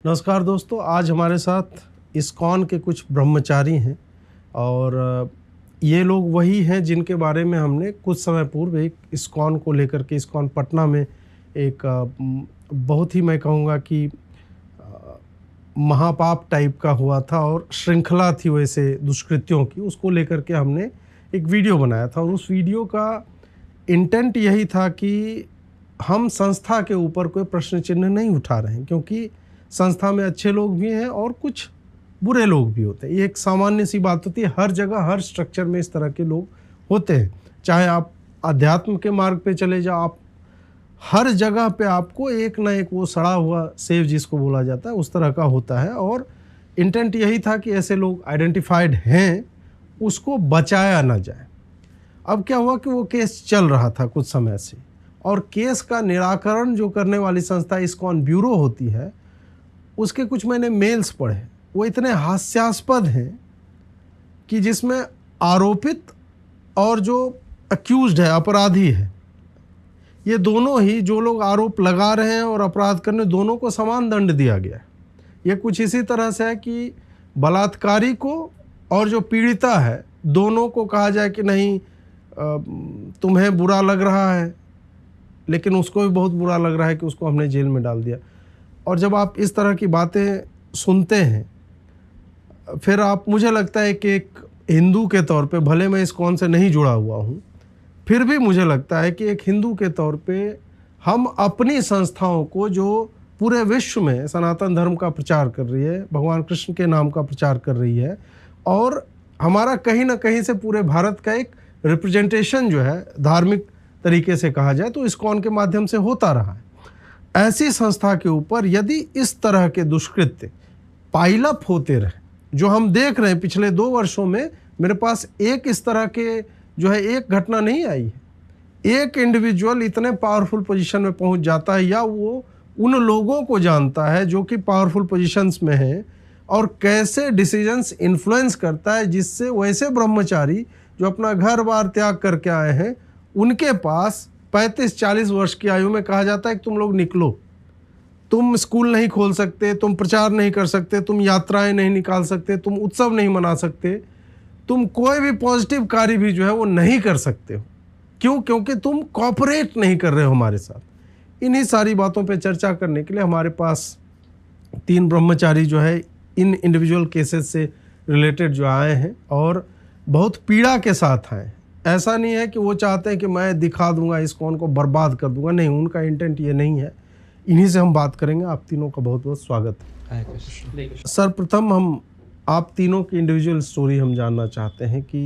नमस्कार दोस्तों, आज हमारे साथ इस्कॉन के कुछ ब्रह्मचारी हैं और ये लोग वही हैं जिनके बारे में हमने कुछ समय पूर्व एक इस्कॉन को लेकर के इस्कॉन पटना में एक बहुत ही मैं कहूँगा कि महापाप टाइप का हुआ था और श्रृंखला थी वैसे दुष्कृत्यों की, उसको लेकर के हमने एक वीडियो बनाया था और उस वीडियो का इंटेंट यही था कि हम संस्था के ऊपर कोई प्रश्न चिन्ह नहीं उठा रहे हैं, क्योंकि संस्था में अच्छे लोग भी हैं और कुछ बुरे लोग भी होते हैं। ये एक सामान्य सी बात होती है, हर जगह हर स्ट्रक्चर में इस तरह के लोग होते हैं। चाहे आप अध्यात्म के मार्ग पे चले जाओ, आप हर जगह पे आपको एक ना एक वो सड़ा हुआ सेव जिसको बोला जाता है उस तरह का होता है। और इंटेंट यही था कि ऐसे लोग आइडेंटिफाइड हैं, उसको बचाया ना जाए। अब क्या हुआ कि वो केस चल रहा था कुछ समय से, और केस का निराकरण जो करने वाली संस्था इस्कॉन ब्यूरो होती है, उसके कुछ मैंने मेल्स पढ़े, वो इतने हास्यास्पद हैं कि जिसमें आरोपित और जो अक्यूज्ड है, अपराधी है, ये दोनों ही, जो लोग आरोप लगा रहे हैं और अपराध करने, दोनों को समान दंड दिया गया है। ये कुछ इसी तरह से है कि बलात्कारी को और जो पीड़िता है, दोनों को कहा जाए कि नहीं तुम्हें बुरा लग रहा है, लेकिन उसको भी बहुत बुरा लग रहा है कि उसको हमने जेल में डाल दिया। और जब आप इस तरह की बातें सुनते हैं, फिर आप, मुझे लगता है कि एक हिंदू के तौर पे, भले मैं इस्कॉन से नहीं जुड़ा हुआ हूँ, फिर भी मुझे लगता है कि एक हिंदू के तौर पे हम अपनी संस्थाओं को, जो पूरे विश्व में सनातन धर्म का प्रचार कर रही है, भगवान कृष्ण के नाम का प्रचार कर रही है, और हमारा कहीं ना कहीं से पूरे भारत का एक रिप्रेजेंटेशन जो है, धार्मिक तरीके से कहा जाए तो इस्कॉन के माध्यम से होता रहा है, ऐसी संस्था के ऊपर यदि इस तरह के दुष्कृत्य पाइलअप होते रहे, जो हम देख रहे हैं पिछले 2 वर्षों में, मेरे पास एक इस तरह के जो है एक घटना नहीं आई है। एक इंडिविजुअल इतने पावरफुल पोजीशन में पहुंच जाता है, या वो उन लोगों को जानता है जो कि पावरफुल पोजीशंस में हैं, और कैसे डिसीजंस इन्फ्लुएंस करता है, जिससे वैसे ब्रह्मचारी जो अपना घर बार त्याग करके आए हैं, उनके पास 35-40 वर्ष की आयु में कहा जाता है कि तुम लोग निकलो, तुम स्कूल नहीं खोल सकते, तुम प्रचार नहीं कर सकते, तुम यात्राएं नहीं निकाल सकते, तुम उत्सव नहीं मना सकते, तुम कोई भी पॉजिटिव कार्य भी जो है वो नहीं कर सकते हो। क्यों? क्योंकि तुम कॉपरेट नहीं कर रहे हो हमारे साथ। इन्हीं सारी बातों पे चर्चा करने के लिए हमारे पास 3 ब्रह्मचारी जो है इन इंडिविजुअल केसेस से रिलेटेड जो आए हैं, और बहुत पीड़ा के साथ आए। ऐसा नहीं है कि वो चाहते हैं कि मैं दिखा दूंगा इस्कॉन को, बर्बाद कर दूंगा, नहीं, उनका इंटेंट ये नहीं है। इन्हीं से हम बात करेंगे। आप तीनों का बहुत बहुत स्वागत है। सर्वप्रथम हम आप तीनों की इंडिविजुअल स्टोरी हम जानना चाहते हैं कि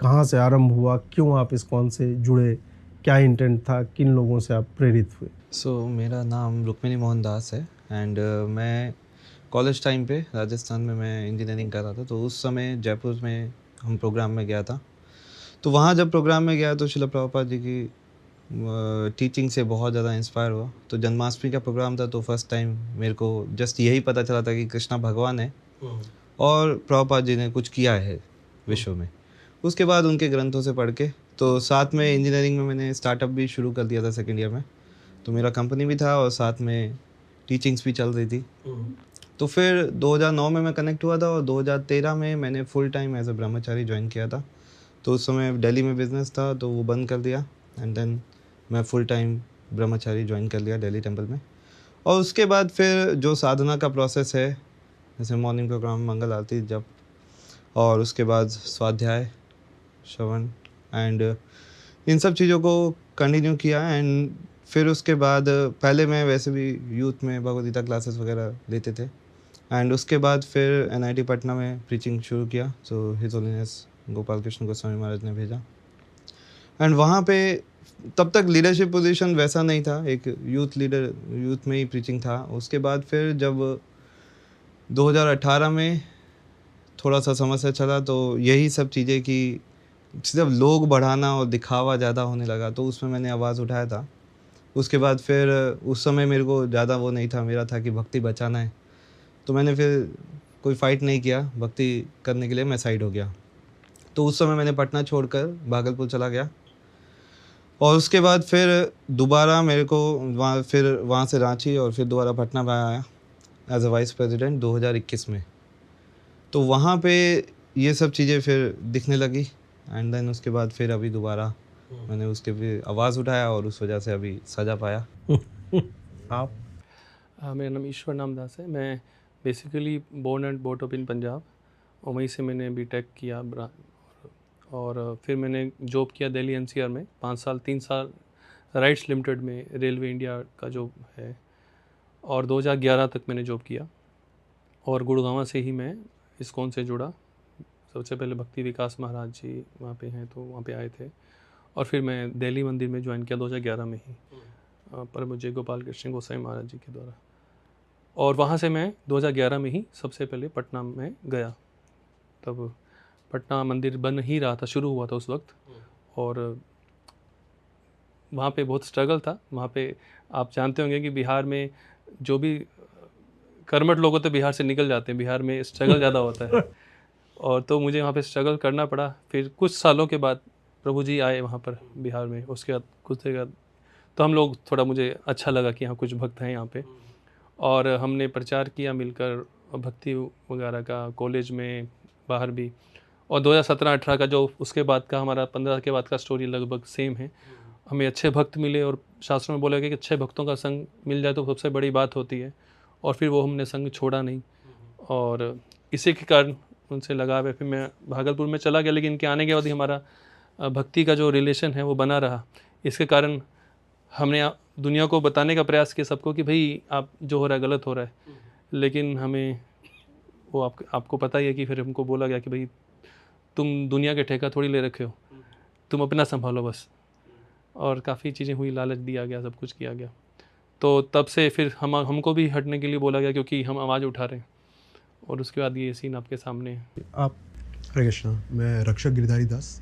कहाँ से आरंभ हुआ, क्यों आप इस्कॉन से जुड़े, क्या इंटेंट था, किन लोगों से आप प्रेरित हुए? मेरा नाम रुक्मिणी मोहन दास है एंड मैं कॉलेज टाइम पे राजस्थान में मैं इंजीनियरिंग कर रहा था। तो उस समय जयपुर में हम प्रोग्राम में गया था। तो वहाँ जब प्रोग्राम में गया तो श्रील प्रभुपाद जी की टीचिंग से बहुत ज़्यादा इंस्पायर हुआ। तो जन्माष्टमी का प्रोग्राम था, तो फर्स्ट टाइम मेरे को जस्ट यही पता चला था कि कृष्णा भगवान है और प्रभुपाद जी ने कुछ किया है विश्व में। उसके बाद उनके ग्रंथों से पढ़ के, तो साथ में इंजीनियरिंग में मैंने स्टार्टअप भी शुरू कर दिया था सेकेंड ईयर में। तो मेरा कंपनी भी था और साथ में टीचिंग्स भी चल रही थी। तो फिर 2009 में मैं कनेक्ट हुआ था और 2013 में मैंने full time as a Brahmachari join किया था। तो उस समय दिल्ली में बिज़नेस था तो वो बंद कर दिया, एंड देन मैं फुल टाइम ब्रह्मचारी ज्वाइन कर लिया दिल्ली टेम्पल में। और उसके बाद फिर जो साधना का प्रोसेस है, जैसे मॉर्निंग प्रोग्राम, मंगल आरती, जप, और उसके बाद स्वाध्याय, श्रवण, एंड इन सब चीज़ों को कंटिन्यू किया। एंड फिर उसके बाद पहले मैं वैसे भी यूथ में भगवद गीता क्लासेस वगैरह लेते थे, एंड उसके बाद फिर NIT पटना में प्रीचिंग शुरू किया। So his holiness Gopal Krishna Goswami Maharaj ने भेजा, एंड वहाँ पे तब तक लीडरशिप पोजीशन वैसा नहीं था, एक यूथ लीडर, यूथ में ही प्रीचिंग था। उसके बाद फिर जब 2018 में थोड़ा सा समस्या चला, तो यही सब चीज़ें कि सिर्फ लोग बढ़ाना और दिखावा ज़्यादा होने लगा, तो उसमें मैंने आवाज़ उठाया था। उसके बाद फिर उस समय मेरे को ज़्यादा वो नहीं था, मेरा था कि भक्ति बचाना है, तो मैंने फिर कोई फ़ाइट नहीं किया, भक्ति करने के लिए मैं साइड हो गया। तो उस समय मैंने पटना छोड़कर भागलपुर चला गया, और उसके बाद फिर दोबारा मेरे को वहाँ से रांची और फिर दोबारा पटना में आया। एज अ वाइस प्रेसिडेंट 2021 में। तो वहाँ पे ये सब चीज़ें फिर दिखने लगी एंड देन उसके बाद फिर अभी दोबारा मैंने उसके फिर आवाज़ उठाया और उस वजह से अभी सजा पाया। आप? मेरा नाम ईश्वर नामदास है। मैं basically born and brought up in Punjab, और वहीं से मैंने बीटेक किया और फिर मैंने जॉब किया दिल्ली एनसीआर में 5 साल 3 साल राइट्स लिमिटेड में, रेलवे इंडिया का जॉब है, और 2011 तक मैंने जॉब किया। और गुड़गांव से ही मैं इस्कॉन से जुड़ा। सबसे पहले भक्ति विकास महाराज जी वहाँ पे हैं, तो वहाँ पे आए थे, और फिर मैं दिल्ली मंदिर में ज्वाइन किया 2011 में ही, पर मुझे गोपाल कृष्ण गोसाई महाराज जी के द्वारा। और वहाँ से मैं 2011 में ही सबसे पहले पटना में गया। तब पटना मंदिर बन ही रहा था, शुरू हुआ था उस वक्त, और वहाँ पे बहुत स्ट्रगल था। वहाँ पे आप जानते होंगे कि बिहार में जो भी कर्मठ लोग होते हैं बिहार से निकल जाते हैं, बिहार में स्ट्रगल ज़्यादा होता है। और तो मुझे वहाँ पे स्ट्रगल करना पड़ा। फिर कुछ सालों के बाद प्रभु जी आए वहाँ पर बिहार में, उसके बाद कुछ देर बाद तो हम लोग थोड़ा, मुझे अच्छा लगा कि यहाँ कुछ भक्त हैं यहाँ पे, और हमने प्रचार किया मिलकर भक्ति वगैरह का, कॉलेज में, बाहर भी। और 2017-18 का जो उसके बाद का हमारा 15 के बाद का स्टोरी लगभग सेम है। हमें अच्छे भक्त मिले, और शास्त्रों में बोला गया कि अच्छे भक्तों का संग मिल जाए तो सबसे बड़ी बात होती है, और फिर वो हमने संग छोड़ा नहीं, और इसी के कारण उनसे लगाव है। फिर मैं भागलपुर में चला गया, लेकिन इनके आने के बाद ही हमारा भक्ति का जो रिलेशन है वो बना रहा। इसके कारण हमने दुनिया को बताने का प्रयास किया सबको कि भाई आप जो हो रहा है गलत हो रहा है, लेकिन हमें वो आपको पता ही है कि फिर हमको बोला गया कि भाई तुम दुनिया के ठेका थोड़ी ले रखे हो, तुम अपना संभालो बस। और काफ़ी चीज़ें हुई, लालच दिया गया, सब कुछ किया गया। तो तब से फिर हमको भी हटने के लिए बोला गया, क्योंकि हम आवाज़ उठा रहे हैं। और उसके बाद ये सीन आपके सामने है। आप? हरे कृष्णा, मैं रक्षक गिरधारी दास।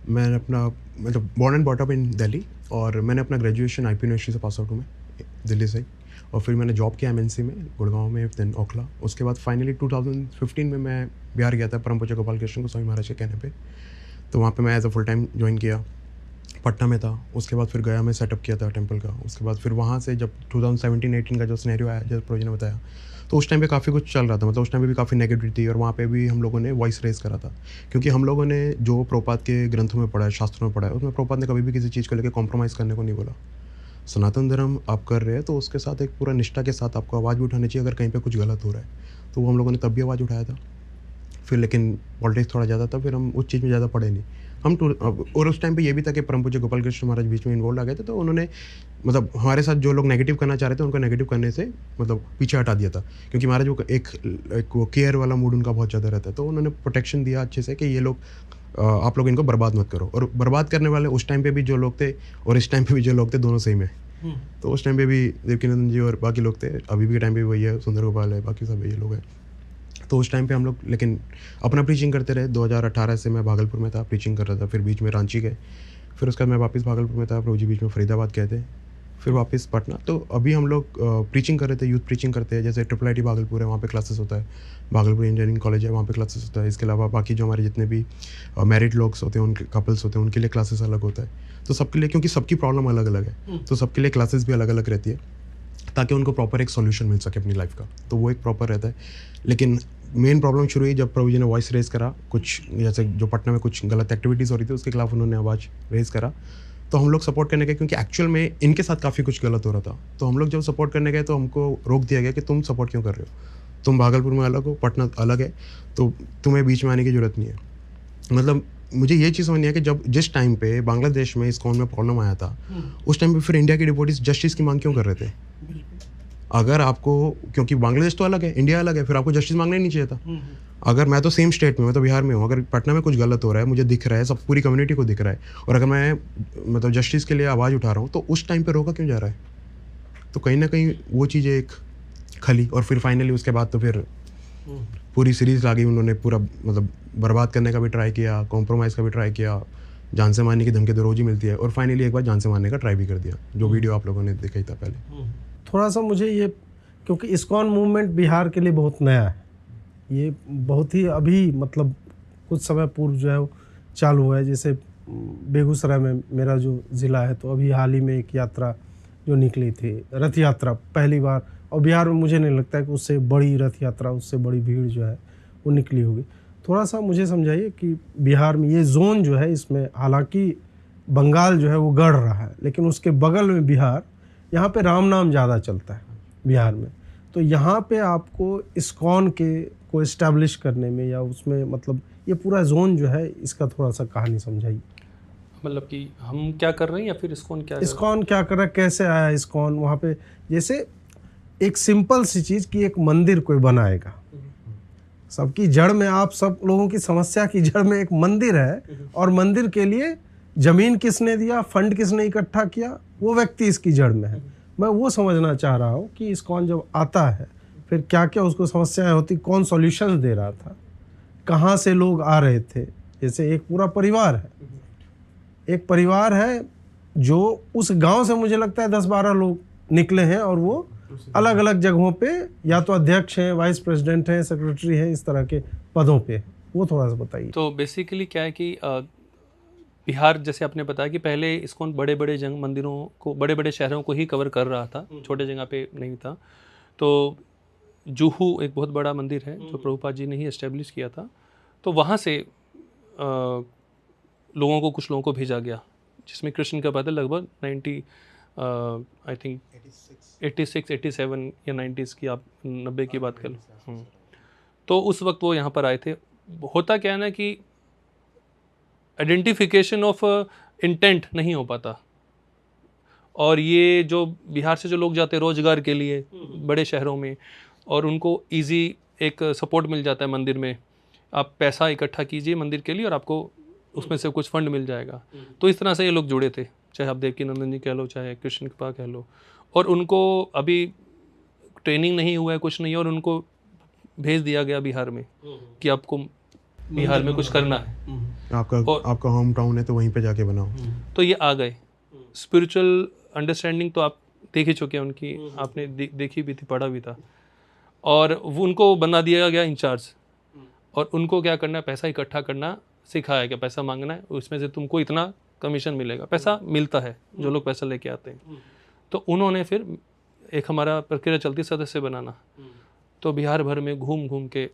मैंने अपना मतलब born and brought up in Delhi, और मैंने अपना ग्रेजुएशन आईपी यूनिवर्सिटी से पास आउट हूँ मैं, दिल्ली से ही। और फिर मैंने जॉब किया एमएनसी में गुड़गांव में, देन ओखला। उसके बाद फाइनली 2015 में मैं बिहार गया था परम पूज्य गोपाल कृष्ण गोस्वामी महाराज के कहने पे। तो वहाँ पे मैं as a full time join किया, पटना में था। उसके बाद फिर गया में सेटअप किया था टेम्पल का। उसके बाद फिर वहाँ से जब 2017-18 का जो सिनेरियो आया, जब प्रोजी ने बताया, तो उस टाइम पे काफ़ी कुछ चल रहा था। मतलब उस टाइम पे भी काफ़ी नेगेटिविटी थी, और वहाँ पे भी हम लोगों ने वॉइस रेज करा था, क्योंकि हम लोगों ने जो प्रभुपाद के ग्रंथों में पढ़ा है, शास्त्रों में पढ़ा है, उसमें प्रभुपाद ने कभी भी किसी चीज़ को लेकर कॉम्प्रोमाइज़ करने को नहीं बोला। सनातन धर्म आप कर रहे हैं तो उसके साथ एक पूरा निष्ठा के साथ आपको आवाज़ भी उठानी चाहिए अगर कहीं पे कुछ गलत हो रहा है। तो वो हम लोगों ने तब भी आवाज़ उठाया था। फिर लेकिन पॉलिटिक्स थोड़ा ज़्यादा था, फिर हम उस चीज़ में ज़्यादा पढ़े नहीं हम। और उस टाइम पे ये भी था कि परम पूज्य गोपाल कृष्ण महाराज बीच में इन्वॉल्व आ गए थे, तो उन्होंने मतलब हमारे साथ जो लोग नेगेटिव करना चाह रहे थे उनको नेगेटिव करने से मतलब पीछे हटा दिया था, क्योंकि महाराज वो एक वो केयर वाला मूड उनका बहुत ज़्यादा रहता है। तो उन्होंने प्रोटेक्शन दिया अच्छे से कि ये लोग आप लोग इनको बर्बाद मत करो। और बर्बाद करने वाले उस टाइम पे भी जो लोग थे और इस टाइम पे भी जो लोग थे, दोनों सेम है। तो उस टाइम पे भी देवकीनंदन जी और बाकी लोग थे, अभी भी टाइम पे वही है, सुंदर गोपाल है, बाकी सब ये लोग हैं। तो उस टाइम पे हम लोग लेकिन अपना प्रीचिंग करते रहे। 2018 से मैं भागलपुर में था, प्रीचिंग कर रहा था। फिर बीच में रांची गए, फिर उसके बाद मैं वापस भागलपुर में था, प्रभु जी बीच में फरीदाबाद गए थे, फिर वापस पटना। तो अभी हम लोग प्रीचिंग कर रहे थे, यूथ प्रीचिंग करते हैं। जैसे IIIT भागलपुर है, वहाँ पे क्लासेस होता है। भागलपुर इंजीनियरिंग कॉलेज है, वहाँ पे क्लासेस होता है। इसके अलावा बाकी जो हमारे जितने भी मैरिड लोग होते हैं, उनके कपल्स होते हैं, उनके लिए क्लासेस अलग होता है। तो सबके लिए, क्योंकि सबकी प्रॉब्लम अलग अलग है, तो सबके लिए क्लासेस भी अलग अलग रहती है, ताकि उनको प्रॉपर एक सॉल्यूशन मिल सके अपनी लाइफ का। तो वो एक प्रॉपर रहता है। लेकिन मेन प्रॉब्लम शुरू हुई जब प्रभु जी ने वॉइस रेज करा, कुछ जैसे जो पटना में कुछ गलत एक्टिविटीज़ हो रही थी उसके खिलाफ उन्होंने आवाज़ रेज करा। तो हम लोग सपोर्ट करने गए, क्योंकि एक्चुअल में इनके साथ काफ़ी कुछ गलत हो रहा था। तो हम लोग जब सपोर्ट करने गए तो हमको रोक दिया गया कि तुम सपोर्ट क्यों कर रहे हो, तुम भागलपुर में अलग हो, पटना अलग है, तो तुम्हें बीच में आने की ज़रूरत नहीं है। मतलब मुझे ये चीज़ समझनी है कि जब जिस टाइम पे बांग्लादेश में इस्कॉन में प्रॉब्लम आया था, उस टाइम पे फिर इंडिया के डिवोटीज जस्टिस की मांग क्यों कर रहे थे? अगर आपको, क्योंकि बांग्लादेश तो अलग है, इंडिया अलग है, फिर आपको जस्टिस मांगना ही नहीं चाहिए था। अगर मैं तो सेम स्टेट में, मैं तो बिहार में हूँ, अगर पटना में कुछ गलत हो रहा है, मुझे दिख रहा है, सब पूरी कम्युनिटी को दिख रहा है, और अगर मैं मतलब जस्टिस के लिए आवाज़ उठा रहा हूँ, तो उस टाइम पे रोका क्यों जा रहा है? तो कहीं ना कहीं वो चीज़ें एक खली। और फिर फाइनली उसके बाद तो फिर पूरी सीरीज ला गई। उन्होंने पूरा मतलब बर्बाद करने का भी ट्राई किया, कॉम्प्रोमाइज़ का भी ट्राई किया, जान से मारने की धमकी तो रोज ही मिलती है, और फाइनली एक बार जान से मारने का ट्राई भी कर दिया, जो वीडियो आप लोगों ने देखा ही था पहले। थोड़ा सा मुझे ये, क्योंकि इस्कॉन मूवमेंट बिहार के लिए बहुत नया है, ये बहुत ही अभी मतलब कुछ समय पूर्व जो है वो चालू हुआ है। जैसे बेगूसराय में मेरा जो ज़िला है, तो अभी हाल ही में एक यात्रा जो निकली थी, रथ यात्रा, पहली बार और बिहार में मुझे नहीं लगता है कि उससे बड़ी रथ यात्रा, उससे बड़ी भीड़ जो है वो निकली होगी। थोड़ा सा मुझे समझाइए कि बिहार में ये जोन जो है, इसमें हालांकि बंगाल जो है वो गढ़ रहा है, लेकिन उसके बगल में बिहार, यहाँ पे राम नाम ज़्यादा चलता है बिहार में। तो यहाँ पे आपको इस्कॉन को इस्टेब्लिश करने में या उसमें मतलब ये पूरा जोन जो है, इसका थोड़ा सा कहानी समझाइए। मतलब कि हम क्या कर रहे हैं या फिर इस्कॉन क्या कर रहा है? इस्कॉन क्या कर रहा है, कैसे आया इस्कॉन वहाँ पे? जैसे एक सिंपल सी चीज़ कि एक मंदिर कोई बनाएगा, सबकी जड़ में, आप सब लोगों की समस्या की जड़ में एक मंदिर है, और मंदिर के लिए जमीन किसने दिया, फंड किसने इकट्ठा किया, वो व्यक्ति इसकी जड़ में है। मैं वो समझना चाह रहा हूँ कि इस्कॉन जब आता है फिर क्या क्या उसको समस्याएं होती, कौन सॉल्यूशंस दे रहा था, कहाँ से लोग आ रहे थे। जैसे एक पूरा परिवार है, एक परिवार है जो उस गांव से मुझे लगता है 10-12 लोग निकले हैं, और वो अलग अलग जगहों पे या तो अध्यक्ष हैं, वाइस प्रेसिडेंट हैं, सेक्रेटरी हैं, इस तरह के पदों पे। वो थोड़ा सा बताइए। तो बेसिकली क्या है कि बिहार, जैसे आपने बताया कि पहले इस्कॉन बड़े बड़े मंदिरों को, बड़े बड़े शहरों को ही कवर कर रहा था, छोटे जगह पे नहीं था। तो जुहू एक बहुत बड़ा मंदिर है जो प्रभुपाद जी ने ही एस्टेब्लिश किया था। तो वहाँ से लोगों को, कुछ लोगों को भेजा गया, जिसमें कृष्ण का पद लगभग 90 आई थिंक 86, 87 या 90s की, आप 90 की बात कर लो। तो उस वक्त वो यहाँ पर आए थे। होता क्या है ना कि आइडेंटिफिकेशन ऑफ इंटेंट नहीं हो पाता, और ये जो बिहार से जो लोग जाते हैं रोजगार के लिए बड़े शहरों में, और उनको इजी एक सपोर्ट मिल जाता है मंदिर में, आप पैसा इकट्ठा कीजिए मंदिर के लिए और आपको उसमें से कुछ फंड मिल जाएगा। तो इस तरह से ये लोग जुड़े थे, चाहे आप देवकी नंदन जी कह लो, चाहे कृष्ण कृपा कह लो। और उनको अभी ट्रेनिंग नहीं हुआ है, कुछ नहीं है, और उनको भेज दिया गया बिहार में कि आपको बिहार में कुछ करना है, आपका होम टाउन है तो वहीं पे जाके बनाओ। तो ये आ गए। स्पिरिचुअल अंडरस्टैंडिंग तो आप देख ही चुके हैं उनकी, आपने देखी भी थी, पढ़ा भी था। और उनको बना दिया गया इंचार्ज, और उनको क्या करना है, पैसा इकट्ठा करना सिखाया गया, पैसा मांगना है, उसमें से तुमको इतना कमीशन मिलेगा। पैसा मिलता है जो लोग पैसा लेके आते हैं। तो उन्होंने फिर एक हमारा प्रक्रिया चलती सदस्य बनाना। तो बिहार भर में घूम घूम के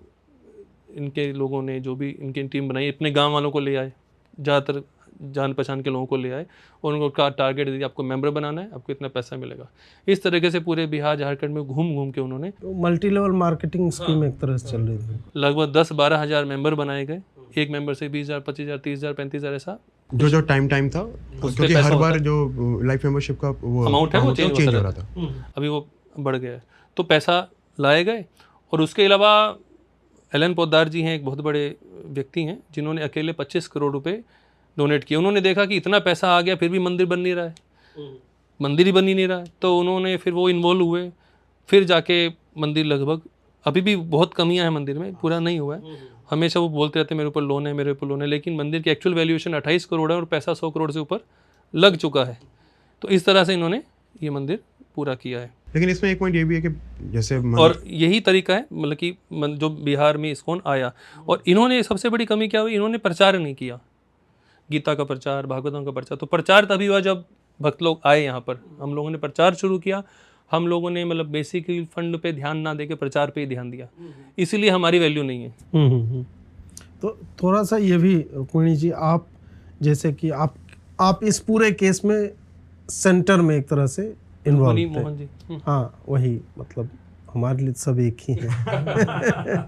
इनके लोगों ने, जो भी इनकी टीम बनाई, अपने गांव वालों को ले आए, ज़्यादातर जान पहचान के लोगों को ले आए, और उनको का टारगेट दे दिया, आपको मेंबर बनाना है, आपको इतना पैसा मिलेगा। इस तरीके से पूरे बिहार झारखंड में घूम घूम के उन्होंने मल्टी लेवल मार्केटिंग स्कीम एक तरह से चल रही थी। लगभग 10-12 हज़ार मेंबर बनाए गए। एक मेंबर से 20,000, 25,000, 30,000, 35,000 ऐसा जो टाइम था, क्योंकि हर बार जो लाइफ मेंबरशिप का वो अमाउंट है वो चेंज हो रहा था। अभी वो बढ़ गया है। तो पैसा लाए गए। और उसके अलावा एलन पोद्दार जी हैं, एक बहुत बड़े व्यक्ति हैं, जिन्होंने अकेले 25 करोड़ रुपए डोनेट किए। उन्होंने देखा कि इतना पैसा आ गया फिर भी मंदिर बन नहीं रहा है, मंदिर ही बन ही नहीं रहा है। तो उन्होंने फिर वो इन्वॉल्व हुए, फिर जाके मंदिर लगभग, अभी भी बहुत कमियां हैं मंदिर में, पूरा नहीं हुआ है। हमेशा वो बोलते रहते हैं मेरे ऊपर लोन है, मेरे ऊपर लोन है, लेकिन मंदिर की एक्चुअल वैल्यूएशन 28 करोड़ है और पैसा 100 करोड़ से ऊपर लग चुका है। तो इस तरह से इन्होंने ये मंदिर पूरा किया है। लेकिन इसमें एक पॉइंट ये भी है कि जैसे और यही तरीका है, मतलब कि जो बिहार में इस्कॉन आया, और इन्होंने सबसे बड़ी कमी क्या हुई, इन्होंने प्रचार नहीं किया, गीता का प्रचार, भागवतों का प्रचार। तो प्रचार तभी हुआ जब भक्त लोग आए यहाँ पर, हम लोगों ने प्रचार शुरू किया। हम लोगों ने मतलब बेसिकली फंड पे ध्यान ना देके प्रचार पे ही ध्यान दिया, इसीलिए हमारी वैल्यू नहीं है। तो थोड़ा सा ये भी रुक्मिणी जी, आप जैसे कि आप इस पूरे केस में सेंटर में एक तरह से इन्वॉल्व थे। मोहन जी, हाँ, वही, मतलब हमारे लिए सब एक ही हैं।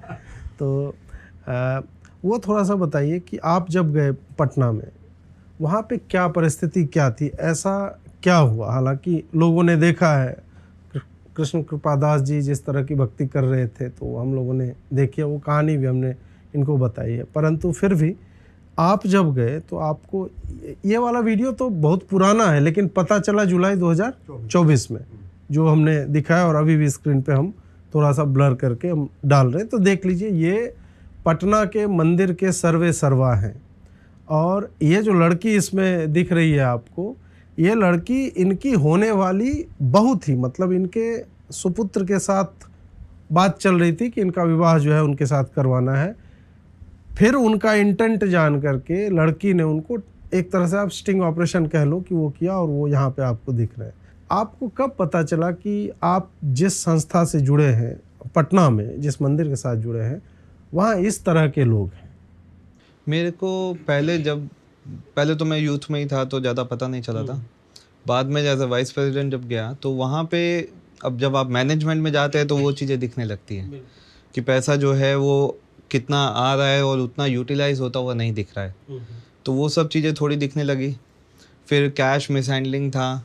तो वो थोड़ा सा बताइए कि आप जब गए पटना में, वहाँ पे क्या परिस्थिति क्या थी, ऐसा क्या हुआ? हालांकि लोगों ने देखा है कृष्ण कृपादास जी जिस तरह की भक्ति कर रहे थे, तो हम लोगों ने देखी है, वो कहानी भी हमने इनको बताई है। परंतु फिर भी आप जब गए तो आपको ये वाला वीडियो तो बहुत पुराना है, लेकिन पता चला जुलाई 2024 में, जो हमने दिखाया, और अभी भी स्क्रीन पे हम थोड़ा सा ब्लर करके हम डाल रहे हैं। तो देख लीजिए, ये पटना के मंदिर के सर्वे सर्वा हैं, और ये जो लड़की इसमें दिख रही है आपको, ये लड़की इनकी होने वाली बहू थी। मतलब इनके सुपुत्र के साथ बात चल रही थी कि इनका विवाह जो है उनके साथ करवाना है। फिर उनका इंटेंट जान करके लड़की ने उनको एक तरह से आप स्टिंग ऑपरेशन कह लो कि वो किया, और वो यहाँ पे आपको दिख रहे हैं। आपको कब पता चला कि आप जिस संस्था से जुड़े हैं, पटना में जिस मंदिर के साथ जुड़े हैं, वहाँ इस तरह के लोग हैं? मेरे को पहले तो मैं यूथ में ही था तो ज़्यादा पता नहीं चला था। बाद में जैसे वाइस प्रेसिडेंट जब गया तो वहाँ पे अब जब आप मैनेजमेंट में जाते हैं तो वो चीज़ें दिखने लगती हैं कि पैसा जो है वो कितना आ रहा है और उतना यूटिलाइज होता हुआ नहीं दिख रहा है। तो वो सब चीज़ें थोड़ी दिखने लगी। फिर कैश मिस हैंडलिंग था,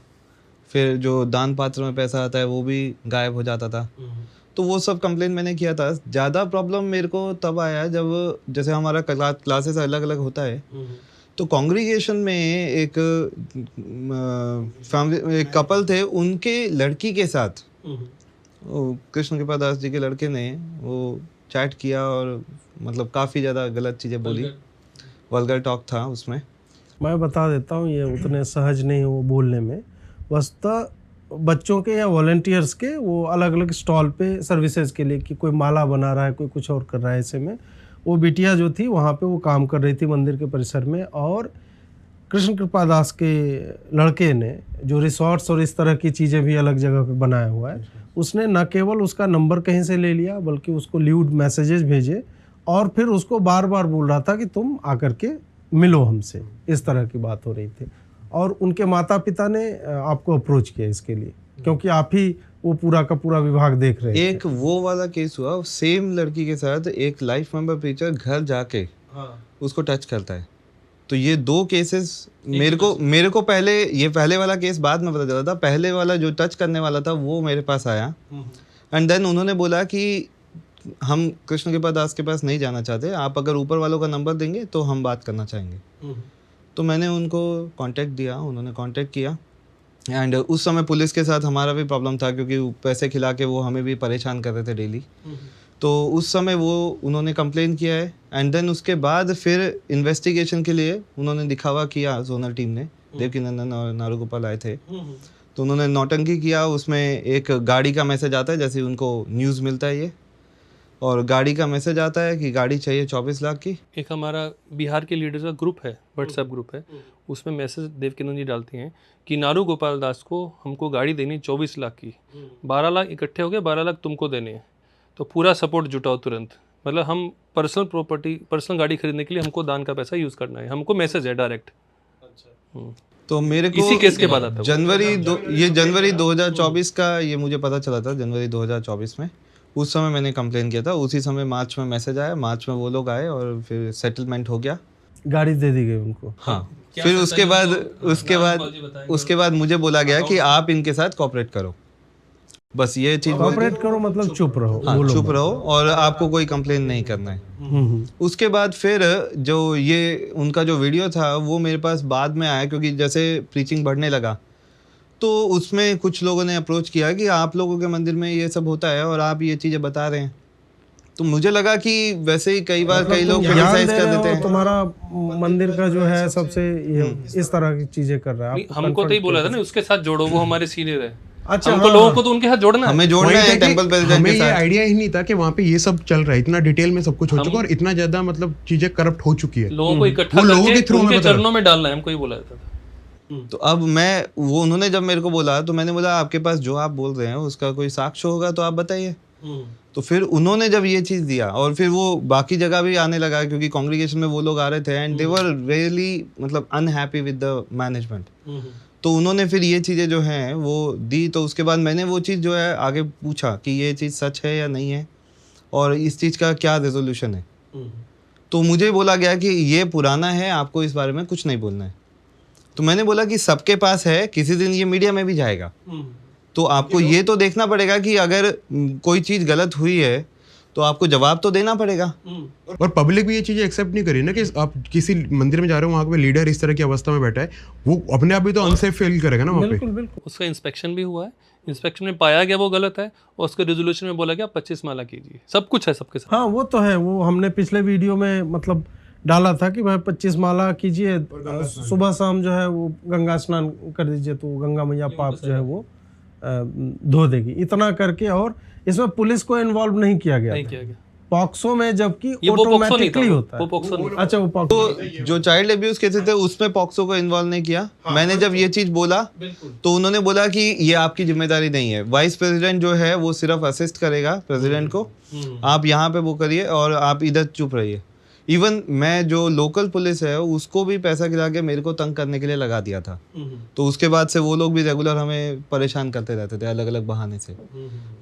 फिर जो दान पात्र में पैसा आता है वो भी गायब हो जाता था। तो वो सब कंप्लेन मैंने किया था। ज़्यादा प्रॉब्लम मेरे को तब आया जब जैसे हमारा क्लासेस अलग अलग होता है तो कांग्रीगेशन में एक फैमिली एक कपल थे, उनके लड़की के साथ कृष्ण कृपा दास जी के लड़के ने वो चैट किया और मतलब काफ़ी ज़्यादा गलत चीज़ें बोली, वल्गर टॉक था उसमें। मैं बता देता हूँ, ये उतने सहज नहीं है वो बोलने में। वस्तुतः बच्चों के या वॉलंटियर्स के वो अलग अलग स्टॉल पे सर्विसेज के लिए कि कोई माला बना रहा है, कोई कुछ और कर रहा है, ऐसे में वो बिटिया जो थी वहाँ पे वो काम कर रही थी मंदिर के परिसर में। और कृष्ण कृपा दास के लड़के ने जो रिसोर्ट्स और इस तरह की चीज़ें भी अलग जगह पे बनाया हुआ है, उसने न केवल उसका नंबर कहीं से ले लिया बल्कि उसको ल्यूड मैसेजेस भेजे और फिर उसको बार बार बोल रहा था कि तुम आकर के मिलो हमसे। इस तरह की बात हो रही थी और उनके माता पिता ने आपको अप्रोच किया इसके लिए, क्योंकि आप ही वो पूरा का पूरा विभाग देख रहे थे। एक वो वाला केस हुआ, सेम लड़की के साथ एक लाइफ मेंबर प्रीचर घर जाके उसको टच करता है। तो ये दो केसेस मेरे को पहले वाला केस बाद में पता चला था। पहले वाला जो टच करने वाला था वो मेरे पास आया एंड देन उन्होंने बोला कि हम कृष्ण कृपा दास के पास नहीं जाना चाहते, आप अगर ऊपर वालों का नंबर देंगे तो हम बात करना चाहेंगे। तो मैंने उनको कांटेक्ट दिया, उन्होंने कांटेक्ट किया एंड उस समय पुलिस के साथ हमारा भी प्रॉब्लम था क्योंकि पैसे खिला के वो हमें भी परेशान कर रहे थे डेली। तो उस समय वो उन्होंने कंप्लेन किया है एंड देन उसके बाद फिर इन्वेस्टिगेशन के लिए उन्होंने दिखावा किया। जोनल टीम ने, देवकीनंदन और नारूगोपाल आए थे, तो उन्होंने नौटंकी किया। उसमें एक गाड़ी का मैसेज आता है, जैसे उनको न्यूज़ मिलता है ये, और गाड़ी का मैसेज आता है कि गाड़ी चाहिए 24 लाख की। एक हमारा बिहार के लीडर्स का ग्रुप है, व्हाट्सएप ग्रुप है, उसमें मैसेज देवकीनंदन जी डालती हैं कि नारू गोपाल दास को हमको गाड़ी देनी 24 लाख की, 12 लाख इकट्ठे हो गए, 12 लाख तुमको देने हैं, तो पूरा सपोर्ट जुटाओ तुरंत। मतलब हम पर्सनल गाड़ी खरीदने के लिए हमको दान का पैसा यूज़ करना है, हमको मैसेज है डायरेक्ट। तो मेरे को इसी केस के बाद आता है जनवरी 2024 का ये मुझे पता चला था, जनवरी 2024 में। उस समय मैंने कंप्लेन किया था, उसी समय मार्च में मैसेज आया, मार्च में वो लोग आए और फिर सेटलमेंट हो गया, गाड़ी दे दी गई उनको। हाँ। फिर उसके बाद मुझे बोला गया कि आप इनके साथ कोऑपरेट करो, बस ये चीज कोऑपरेट करो मतलब चुप रहो। हाँ, चुप रहो और आपको कोई कंप्लेन नहीं करना है। उसके बाद फिर जो ये उनका जो वीडियो था वो मेरे पास बाद में आया, क्योंकि जैसे प्रीचिंग बढ़ने लगा तो उसमें कुछ लोगों ने अप्रोच किया कि आप लोगों के मंदिर में ये सब होता है और आप ये चीज़ें बता रहे हैं। तो मुझे लगा कि वैसे ही कई बार कई लोग क्रिटिसाइज कर देते हैं, तुम्हारा मंदिर का जो है सबसे ये इस तरह की चीजें कर रहा है। हमको तो ही बोला था ना उसके साथ जोड़ो, वो हमारे सीनियर है। अच्छा, हमको लोगों को तो उनके साथ जोड़ना है, हमें जोड़ना है टेंपल प्रेसिडेंट हमें के ये साथ। आइडिया ही नहीं था कि वहाँ पे ये सब चल रहा है, इतना डिटेल में सब कुछ हो चुका और इतना ज्यादा मतलब चीजें करप्ट हो चुकी है। लोगों को इकट्ठा वो लोगों के करके थ्रू उनके हमें पता चरणों में डालना है, हमको ही बोला जाता था। तो अब उन्होंने जब मेरे को बोला तो मैंने बोला आपके पास जो आप बोल रहे हैं उसका कोई साक्ष्य होगा तो आप बताइए। तो फिर उन्होंने जब ये चीज़ दिया और फिर वो बाकी जगह भी आने लगा, क्योंकि कांग्रीगेशन में वो लोग आ रहे थे एंड दे वर रियली मतलब अनहैप्पी विद द मैनेजमेंट। तो उन्होंने फिर ये चीज़ें जो हैं वो दी। तो उसके बाद मैंने वो चीज़ जो है आगे पूछा कि ये चीज़ सच है या नहीं है और इस चीज़ का क्या रेजोल्यूशन है। तो मुझे बोला गया कि ये पुराना है, आपको इस बारे में कुछ नहीं बोलना है। तो मैंने बोला कि सबके पास है, किसी दिन ये मीडिया में भी जाएगा, तो आपको ये तो देखना पड़ेगा कि अगर कोई चीज़ गलत हुई है तो आपको जवाब तो देना पड़ेगा। और पब्लिक भी ये चीजें एक्सेप्ट नहीं करी ना कि आप किसी मंदिर में जा रहे हो, वहाँ पे लीडर इस तरह की अवस्था में बैठा है, वो अपने आप भी तो अनसेफ फील करेगा ना वहाँ पे। बिल्कुल बिल्कुल। उसका इंस्पेक्शन भी हुआ है, इंस्पेक्शन में पाया गया वो गलत है और उसके रेजोल्यूशन में बोला गया 25 माला कीजिए। सब कुछ है सबके साथ। हाँ वो तो है, वो हमने पिछले वीडियो में मतलब डाला था कि भाई 25 माला कीजिए, सुबह शाम जो है वो गंगा स्नान कर दीजिए तो गंगा मैया पाप जो है वो धो देगी, इतना करके। और इसमें पुलिस को इन्वॉल्व नहीं किया गया नहीं था। किया गया। पॉक्सो में, जबकि ये वो पॉक्सो नहीं था, ऑटोमेटिकली होता वो है। पॉक्सो नहीं था। अच्छा, वो पॉक्सो तो जो चाइल्ड अब्यूज केसेस थे उसमें पॉक्सो को इन्वॉल्व नहीं किया। मैंने जब ये चीज बोला तो उन्होंने बोला कि ये आपकी जिम्मेदारी नहीं है, वाइस प्रेसिडेंट जो है वो सिर्फ असिस्ट करेगा प्रेसिडेंट को, आप यहाँ पे वो करिए और आप इधर चुप रहिए। इवन मैं जो लोकल पुलिस है उसको भी पैसा गिरा के मेरे को तंग करने के लिए लगा दिया था। तो उसके बाद से वो लोग भी रेगुलर हमें परेशान करते रहते थे अलग अलग बहाने से।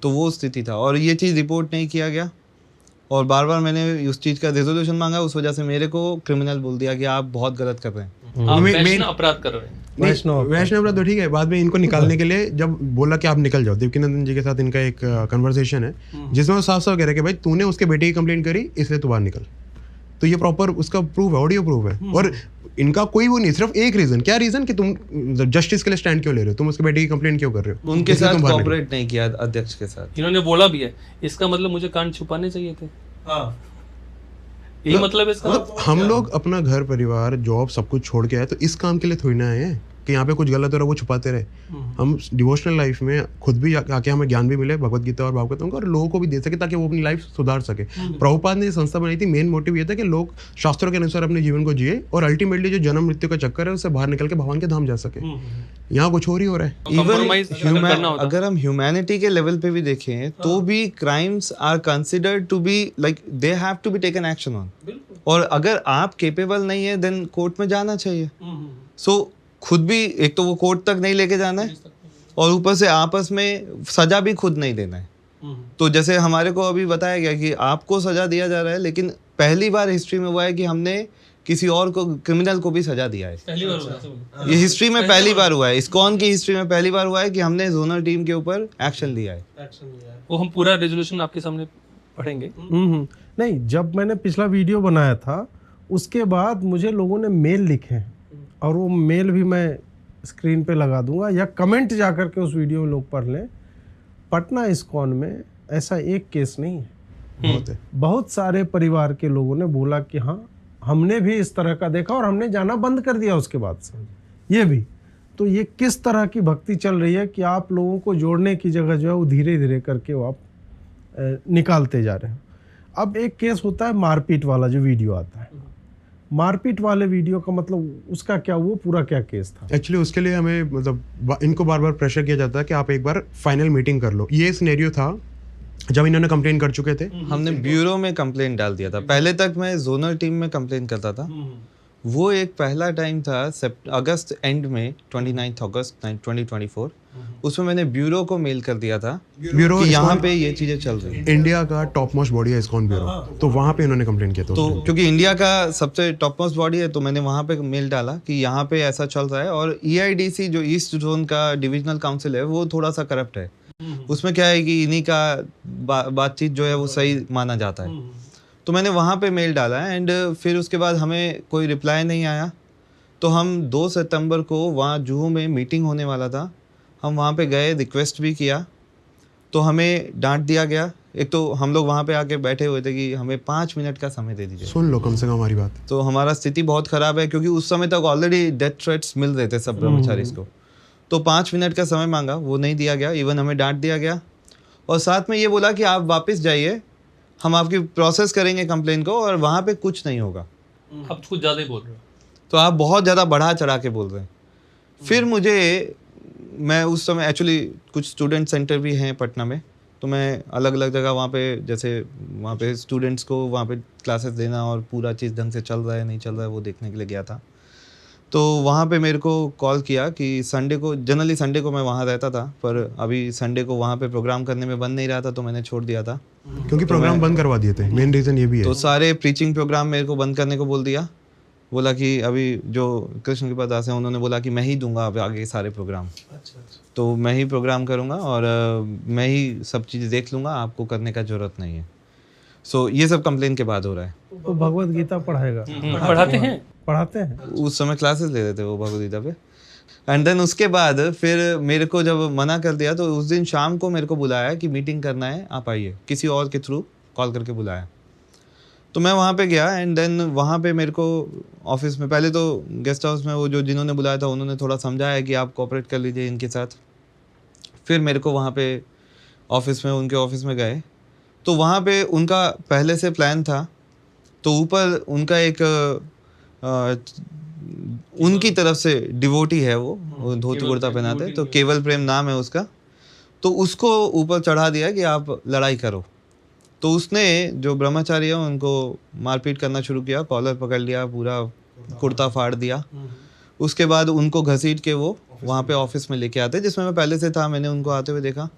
तो वो स्थिति था और ये चीज़ रिपोर्ट नहीं किया गया और बार बार मैंने उस चीज़ का रेजोल्यूशन मांगा, उस वजह से मेरे को क्रिमिनल बोल दिया कि आप बहुत गलत कर रहे हैं। आप मैं- वैश्न अपराध कर रहे हैं। वैष्णव तो ठीक है, बाद में इनको निकालने के लिए जब बोला कि आप निकल जाओ, देवकीनंदन जी के साथ इनका एक कन्वर्सेशन है जिसमें वो साफ साफ कह रहे हैं कि भाई तूने उसके बेटे की कंप्लेंट करी इसलिए तू बाहर निकल। तो ये प्रॉपर उसका प्रूफ है, ऑडियो प्रूफ है। और इनका कोई वो नहीं, सिर्फ एक रीजन, क्या रीजन कि तुम जस्टिस के लिए स्टैंड क्यों ले रहे हो, तुम उसके बेटे की कंप्लेंट क्यों कर रहे हो, उनके इसलिए साथ तुम बाहर निकलो। कोऑपरेट नहीं किया अध्यक्ष के साथ। इन्होंने बोला भी है, इसका मतलब मुझे कांड छुपाने चाहिए थे। यही मतलब है इसका। मतलब हम लोग अपना घर परिवार जॉब सब कुछ छोड़ के आए तो इस काम के लिए थोड़ी ना आए हैं कि यहाँ पे कुछ गलत हो रहा है वो छुपाते रहे। हम डिवोशनल लाइफ में खुद भी आके हमें ज्ञान भी मिले भगवत गीता और भागवतम का, और लोगों को भी दे सके ताकि वो अपनी लाइफ सुधार सके। प्रभुपाद ने ये संस्था बनाई थी, मेन मोटिव ये था कि लोग शास्त्रों के अनुसार अपने जीवन को जिए और अल्टीमेटली जो जन्म मृत्यु का चक्कर है उससे बाहर निकल के भगवान के धाम जा सके। यहाँ कुछ और ही हो रहा है। Compromise इवन करना होता। अगर हम ह्यूमैनिटी के लेवल पे भी देखें तो भी crimes are considered to be like they have to be taken action on. और अगर आप केपेबल नहीं है देन कोर्ट में जाना चाहिए। सो खुद भी एक तो वो कोर्ट तक नहीं लेके जाना है और ऊपर से आपस में सजा भी खुद नहीं देना है। तो जैसे हमारे को अभी बताया गया कि आपको सजा दिया जा रहा है, लेकिन पहली बार हिस्ट्री में हुआ है कि हमने किसी और को, क्रिमिनल को भी सजा दिया है। पहली बार हुआ है। ये हिस्ट्री में पहली बार हुआ है, इस्कॉन की हिस्ट्री में पहली बार हुआ है कि हमने जोनल टीम के ऊपर एक्शन लिया है। वो हम पूरा रेजोल्यूशन आपके सामने पढ़ेंगे। नहीं, जब मैंने पिछला वीडियो बनाया था उसके बाद मुझे लोगों ने मेल लिखे हैं और वो मेल भी मैं स्क्रीन पे लगा दूंगा या कमेंट जा कर के उस वीडियो में लोग पढ़ लें। पटना इस्कॉन में ऐसा एक केस नहीं है, बहुत है। बहुत सारे परिवार के लोगों ने बोला कि हाँ हमने भी इस तरह का देखा और हमने जाना बंद कर दिया उसके बाद से। ये भी तो ये किस तरह की भक्ति चल रही है कि आप लोगों को जोड़ने की जगह जो है वो धीरे धीरे करके वो आप निकालते जा रहे हैं। अब एक केस होता है मारपीट वाला जो वीडियो आता है, मारपीट वाले वीडियो का मतलब उसका क्या, वो पूरा क्या केस था? एक्चुअली उसके लिए हमें मतलब इनको बार बार प्रेशर किया जाता है कि आप एक बार फाइनल मीटिंग कर लो। ये सिनेरियो था जब इन्होंने कंप्लेन कर चुके थे। हमने ब्यूरो में कंप्लेंट डाल दिया था। पहले तक मैं जोनल टीम में कंप्लेन करता था। वो एक पहला टाइम था अगस्त एंड में, 29 अगस्त 2024, उसमें मैंने ब्यूरो को मेल कर दिया था ब्यूरो कि यहाँ पे ये चीजें चल रही हैं। इंडिया का टॉप मोस्ट बॉडी है इस्कॉन ब्यूरो, तो वहाँ पे इन्होंने कंप्लेन किया था। तो क्योंकि इंडिया का सबसे टॉप मोस्ट बॉडी है तो मैंने वहाँ पे मेल डाला कि यहाँ पे ऐसा चल रहा है। और EIDC जो ईस्ट जोन का डिविजनल काउंसिल है वो थोड़ा सा करप्ट है। उसमें क्या है कि इन्हीं का बातचीत जो है वो सही माना जाता है। तो मैंने वहाँ पे मेल डाला एंड फिर उसके बाद हमें कोई रिप्लाई नहीं आया। तो हम 2 सितंबर को वहाँ जुहू में मीटिंग होने वाला था, हम वहाँ पे गए, रिक्वेस्ट भी किया तो हमें डांट दिया गया। एक तो हम लोग वहाँ पे आके बैठे हुए थे कि हमें 5 मिनट का समय दे दीजिए। सुन लो कम से कम हमारी बात। तो हमारा स्थिति बहुत ख़राब है क्योंकि उस समय तक ऑलरेडी डेथ थ्रेट्स मिल रहे थे सब ब्रह्मचारी को। तो 5 मिनट का समय मांगा, वो नहीं दिया गया। इवन हमें डांट दिया गया और साथ में ये बोला कि आप वापस जाइए, हम आपकी प्रोसेस करेंगे कंप्लेन को और वहाँ पे कुछ नहीं होगा। अब कुछ ज़्यादा ही बोल रहे हो। तो आप बहुत ज़्यादा बढ़ा चढ़ा के बोल रहे हैं। फिर मैं उस समय एक्चुअली कुछ स्टूडेंट सेंटर भी हैं पटना में, तो मैं अलग अलग जगह वहाँ पे, जैसे वहाँ पे स्टूडेंट्स को वहाँ पे क्लासेस देना और पूरा चीज़ ढंग से चल रहा है नहीं चल रहा है वो देखने के लिए गया था। तो वहाँ पे मेरे को कॉल किया कि संडे को, जनरली संडे को मैं वहाँ रहता था पर अभी संडे को वहाँ पे प्रोग्राम करने में बन नहीं रहा था तो मैंने छोड़ दिया था क्योंकि प्रोग्राम बंद करवा दिए थे। मेन रीजन ये भी है। तो सारे प्रीचिंग प्रोग्राम मेरे को बंद करने को बोल दिया। बोला कि अभी जो कृष्ण कृपा दास हैं उन्होंने बोला कि मैं ही दूंगा अब आगे सारे प्रोग्राम। तो मैं ही प्रोग्राम करूँगा और मैं ही सब चीज़ें देख लूँगा, आपको करने का ज़रूरत नहीं है। सो ये सब कंप्लेन के बाद हो रहा है। तो भगवत गीता पढ़ाएगा, पढ़ाते हैं। उस समय क्लासेस ले रहे थे वो भगवद गीता पे। एंड देन उसके बाद फिर मेरे को जब मना कर दिया तो उस दिन शाम को मेरे को बुलाया कि मीटिंग करना है, आप आइए, किसी और के थ्रू कॉल करके बुलाया। तो मैं वहाँ पे गया एंड देन वहाँ पे मेरे को ऑफिस में, पहले तो गेस्ट हाउस में वो जो जिन्होंने बुलाया था उन्होंने थोड़ा समझाया कि आप कोऑपरेट कर लीजिए इनके साथ। फिर मेरे को वहाँ पे ऑफिस में, उनके ऑफिस में गए तो वहाँ पे उनका पहले से प्लान था, तो ऊपर उनका एक उनकी तरफ से डिवोटी है, वो धोती कुर्ता पहनाते, तो केवल प्रेम नाम है उसका, तो उसको ऊपर चढ़ा दिया कि आप लड़ाई करो। तो उसने जो ब्रह्मचारी है उनको मारपीट करना शुरू किया, कॉलर पकड़ लिया, पूरा कुर्ता फाड़ दिया। उसके बाद उनको घसीट के वो वहाँ पे ऑफिस में लेके आते, जिसमें मैं पहले से था, मैंने उनको आते हुए देखा।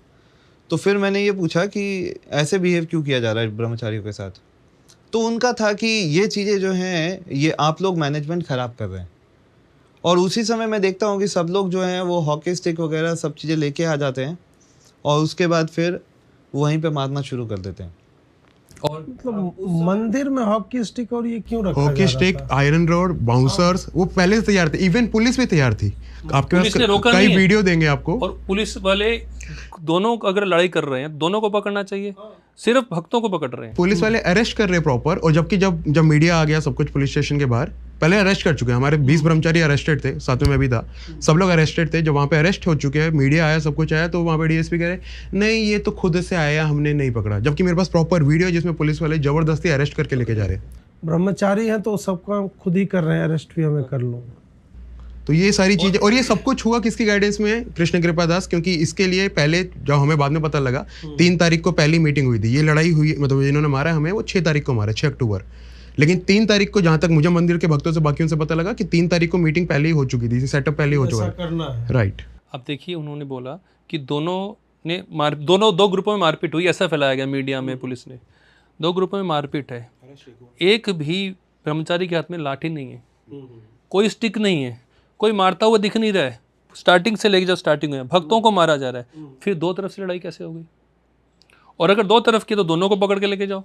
तो फिर मैंने ये पूछा कि ऐसे बिहेव क्यों किया जा रहा है ब्रह्मचारियों के साथ। तो उनका था कि ये चीज़ें जो हैं ये आप लोग मैनेजमेंट ख़राब कर रहे हैं। और उसी समय मैं देखता हूँ कि सब लोग जो हैं वो हॉकी स्टिक वगैरह सब चीज़ें लेके आ जाते हैं और उसके बाद फिर वहीं पे मारना शुरू कर देते हैं। और मतलब मंदिर में हॉकी स्टिक और ये क्यों रखा हॉकी जा स्टिक, रहा था? आयरन रॉड, बाउंसर्स, वो पहले से तैयार थे। इवन पुलिस भी तैयार थी। आपके पुलिस ने पास रोका कई नहीं है। वीडियो देंगे आपको। और पुलिस वाले दोनों अगर लड़ाई कर रहे हैं, दोनों को पकड़ना चाहिए, सिर्फ भक्तों को पकड़ रहे हैं। पुलिस वाले अरेस्ट कर रहे हैं प्रॉपर। और जबकि जब मीडिया आ गया सब कुछ पुलिस स्टेशन के बाहर, पहले अरेस्ट कर चुके हैं। हमारे 20 ब्रह्मचारी अरेस्टेड थे, साथ में मैं भी था, सब लोग अरेस्टेड थे। जब वहाँ पे अरेस्ट हो चुके हैं, मीडिया आया, सब कुछ आया, तो वहाँ पे डीएसपी कह रहे नहीं ये तो खुद से आया, हमने नहीं पकड़ा। जबकि मेरे पास प्रॉपर वीडियो जिसमें पुलिस वाले जबरदस्ती अरेस्ट करके लेके जा रहे हैं। ब्रह्मचारी हैं तो सब काम खुद ही कर रहे हैं, अरेस्ट भी हमें कर लो। तो ये सारी चीजें, और ये सब कुछ हुआ किसकी गाइडेंस में है? कृष्ण कृपा दास। क्योंकि इसके लिए पहले, जब हमें बाद में पता लगा, 3 तारीख को पहली मीटिंग हुई थी। ये लड़ाई हुई, मतलब इन्होंने मारा हमें, वो 6 तारीख को मारा, 6 अक्टूबर। लेकिन 3 तारीख को, जहां तक मुझे मंदिर के भक्तों से बाकियों से पता लगा, कि 3 तारीख को मीटिंग पहले ही हो चुकी थी, सेटअप पहले ही हो चुका है। करना है। राइट। अब देखिए, उन्होंने बोला कि दो ग्रुपों में मारपीट हुई, ऐसा फैलाया गया मीडिया में, पुलिस ने। 2 ग्रुपों में मारपीट है, एक भी ब्रह्मचारी के हाथ में लाठी नहीं है, कोई स्टिक नहीं है, कोई मारता हुआ दिख नहीं रहा है। स्टार्टिंग से लेके जब स्टार्टिंग हुई, भक्तों को मारा जा रहा है, फिर 2 तरफ से लड़ाई कैसे हो गई? और अगर 2 तरफ की तो दोनों को पकड़ के लेके जाओ,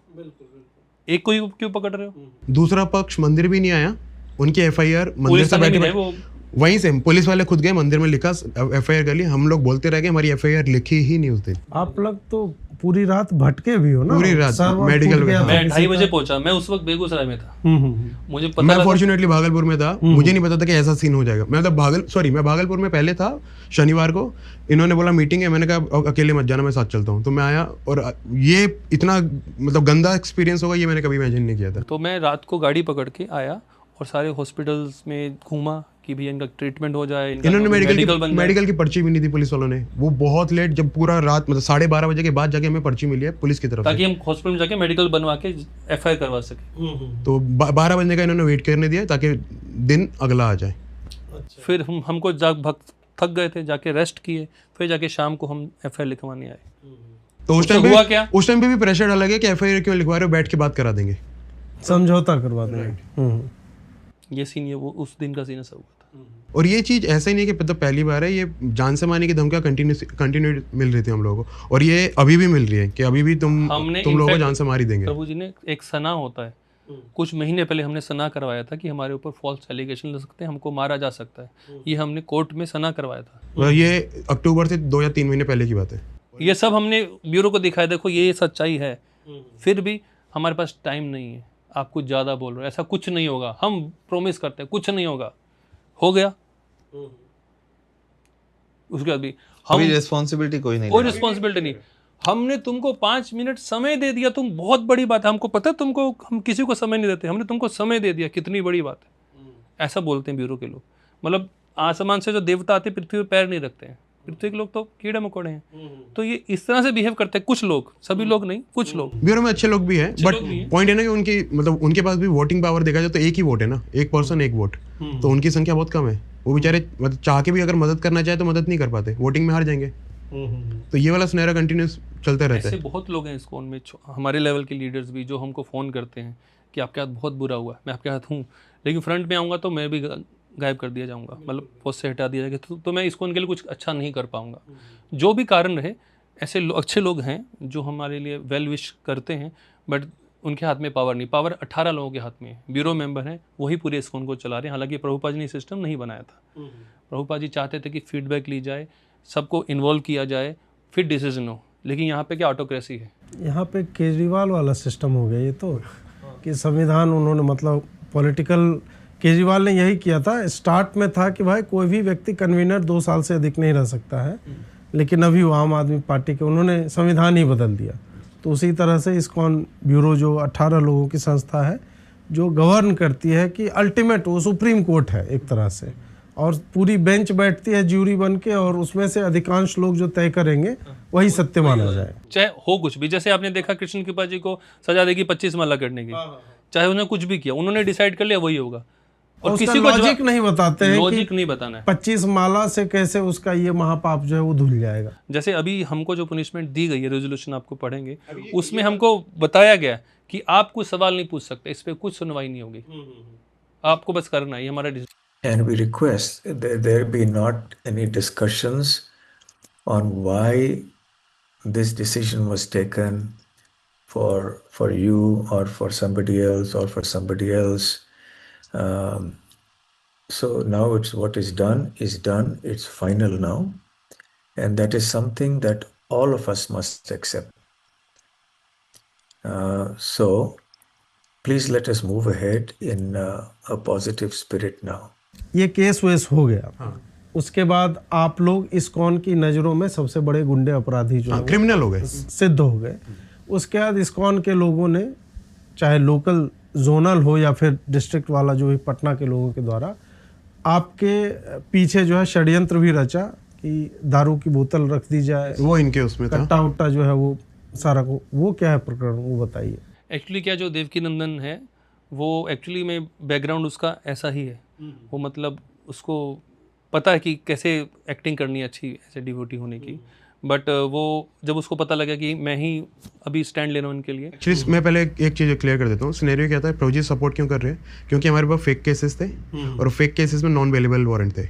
एक को ही क्यों पकड़ रहे हो? दूसरा पक्ष मंदिर भी नहीं आया, उनकी एफआईआर मंदिर पुलिस से थाने में बैठे है वो। वहीं से पुलिस वाले खुद गए, मंदिर में लिखा एफआईआर कर ली। हम लोग बोलते रह गए, हमारी एफआईआर लिखी ही नहीं उस दिन। आप लोग तो पूरी रात भटके भी हो ना? पूरी रात, सर्वर मेडिकल टूट गया में। था मैं किसी 2:30 बजे का। पहुंचा, मैं उस वक्त बेगूसराय में था। मुझे पता मैं लगा, फॉर्चुनेटली भागलपुर में था। मुझे नहीं पता था कि ऐसा सीन हो जाएगा। मैं मतलब मैं भागलपुर में पहले था। शनिवार को इन्होंने बोला मीटिंग है, मैंने कहा अकेले मत जाना, मैं साथ चलता हूँ। तो मैं आया, और ये इतना मतलब गंदा एक्सपीरियंस होगा ये मैंने कभी इमेजिन नहीं किया था। तो मैं रात को गाड़ी पकड़ के आया और सारे हॉस्पिटल्स में घूमा कि भी इनका ट्रीटमेंट हो जाए। इन्होंने मेडिकल बन जाए। मेडिकल की पर्ची भी नहीं दी पुलिस वालों ने। वो बहुत लेट, जब पूरा रात मतलब 12:30 बजे के बाद जाके हमें पर्ची मिली है पुलिस की तरफ से। ताकि हम हॉस्पिटल में जाके मेडिकल बनवा के एफआईआर करवा सके। तो 12 बजे का इन्होंने वेट करने दिया ताकि दिन अगला आ जाए। फिर हमको थक गए थे, जाके रेस्ट किए, फिर जाके शाम को हम एफआईआर लिखवाने आए। तो उस तो टाइम हुआ क्या? उस टाइम पे भी प्रेशर डाला गया कि एफआईआर क्यों लिखवा रहे हो, बैठ के बात करा देंगे। समझौता करवा देंगे। ये सीन, ये वो उस दिन का सीन ऐसा हुआ था। और ये चीज़ ऐसा ही नहीं कि मतलब पहली बार है, ये जान से मारने की धमकियाँ कंटिन्यू मिल रही थी हम लोगों को। और ये अभी भी मिल रही है कि अभी भी तुम लोगों को जान से मार ही देंगे। प्रभु जी ने एक सना होता है, कुछ महीने पहले हमने सना करवाया था कि हमारे ऊपर फॉल्स एलिगेशन लग सकते हैं, हमको मारा जा सकता है। ये हमने कोर्ट में सना करवाया था। और ये अक्टूबर से 2 या 3 महीने पहले की बात है। ये सब हमने ब्यूरो को दिखाया, देखो ये सच्चाई है। फिर भी हमारे पास टाइम नहीं है, आप कुछ ज़्यादा बोल रहे हो, ऐसा कुछ नहीं होगा, हम प्रॉमिस करते हैं कुछ नहीं होगा। हो गया, उसके बाद भी हम रिस्पॉन्सिबिलिटी कोई रिस्पॉन्सिबिलिटी नहीं। हमने तुमको 5 मिनट समय दे दिया, तुम बहुत बड़ी बात है, हमको पता है तुमको, हम किसी को समय नहीं देते, हमने तुमको समय दे दिया, कितनी बड़ी बात है। ऐसा बोलते हैं ब्यूरो के लोग। मतलब आसमान से जो देवता आते पृथ्वी पर पैर नहीं रखते हैं, पृथ्वी के लोग तो कीड़े मकोड़े हैं। तो ये इस तरह से बिहेव करते हैं कुछ लोग, सभी लोग नहीं, कुछ लोग। ब्यूरो में अच्छे लोग भी हैं, बट पॉइंट है ना कि उनकी मतलब उनके पास भी वोटिंग पावर देखा जाए तो एक ही वोट है ना, एक पर्सन एक वोट। तो उनकी संख्या बहुत कम है। वो बेचारे मतलब चाह के भी अगर मदद करना चाहे तो मदद नहीं कर पाते, वोटिंग में हार जाएंगे। तो ये वाला सिनेरियो कंटिन्यूस चलता रहता ऐसे है। बहुत लोग हैं इस्कॉन में, हमारे लेवल के लीडर्स भी, जो हमको फ़ोन करते हैं कि आपके हाथ बहुत बुरा हुआ है। मैं आपके हाथ हूँ, लेकिन फ्रंट में आऊँगा तो मैं भी गायब कर दिया जाऊँगा, मतलब पोस्ट से हटा दिया जाएगा। तो मैं इस्कॉन के लिए कुछ अच्छा नहीं कर पाऊँगा। जो भी कारण रहे, ऐसे अच्छे लोग हैं जो हमारे लिए वेल विश करते हैं, बट उनके हाथ में पावर नहीं। पावर 18 लोगों के हाथ में है। ब्यूरो मेंबर हैं, वही पूरे इस्कॉन को चला रहे हैं। हालांकि प्रभुपाद जी ने सिस्टम नहीं बनाया था। प्रभुपाद जी चाहते थे कि फीडबैक ली जाए, सबको इन्वॉल्व किया जाए, फिर डिसीजन हो। लेकिन यहाँ पे क्या ऑटोक्रेसी है, यहाँ पे केजरीवाल वाला सिस्टम हो गया ये तो, कि संविधान उन्होंने मतलब पॉलिटिकल, केजरीवाल ने यही किया था। स्टार्ट में था कि भाई कोई भी व्यक्ति कन्वीनर 2 साल से अधिक नहीं रह सकता है, लेकिन अभी वो आम आदमी पार्टी के, उन्होंने संविधान ही बदल दिया। तो उसी तरह से इस्कॉन ब्यूरो जो 18 लोगों की संस्था है जो गवर्न करती है कि अल्टीमेट वो सुप्रीम कोर्ट है एक तरह से, और पूरी बेंच बैठती है ज्यूरी बन के, और उसमें से अधिकांश लोग जो तय करेंगे वही सत्य माना जाए। चाहे हो कुछ भी, जैसे आपने देखा कृष्ण कृपा जी को सजा देगी 25 माला करने की, चाहे उन्होंने कुछ भी किया, उन्होंने डिसाइड कर लिया वही होगा, और किसी को लॉजिक नहीं बताते हैं, लॉजिक नहीं बताना है। 25 माला से कैसे उसका ये महापाप जो है वो धुल जाएगा। जैसे अभी हमको जो पनिशमेंट दी गई है, रेजोल्यूशन आपको पढ़ेंगे, उसमें हमको बताया गया कि आप कुछ सवाल नहीं पूछ सकते, इस पर कुछ सुनवाई नहीं होगी, आपको बस करना है, ये हमारा And we request that there be not any discussions on why this decision was taken for you or for somebody else or for somebody else. So now it's what is done, it's final now. And that is something that all of us must accept. So please let us move ahead in a positive spirit now. ये case वेस हो गया, उसके बाद आप लोग ISKCON की नज़रों में सबसे बड़े गुंडे अपराधी जो है क्रिमिनल हो गए, सिद्ध हो गए। उसके बाद इस्कॉन के लोगों ने, चाहे लोकल जोनल हो या फिर डिस्ट्रिक्ट वाला जो है पटना के लोगों के द्वारा, आपके पीछे जो है षड्यंत्र भी रचा कि दारू की बोतल रख दी जाए, वो इनके उसमें था, कट्टा उट्टा जो है वो सारा को, वो क्या है प्रकरण, वो बताइए। एक्चुअली क्या जो देवकी नंदन है वो एक्चुअली में बैकग्राउंड उसका ऐसा ही है, वो मतलब उसको पता है कि कैसे एक्टिंग करनी है अच्छी ऐसे डिवोटी होने की, बट वो जब उसको पता लगा कि मैं ही अभी स्टैंड ले रहा हूँ इनके लिए। एक्चुअली मैं पहले एक चीज़ क्लियर कर देता हूँ। सिनेरियो क्या था, प्रभु जी सपोर्ट क्यों कर रहे हैं, क्योंकि हमारे पास फेक केसेस थे और फेक केसेस में नॉन वेलेबल वारंट थे।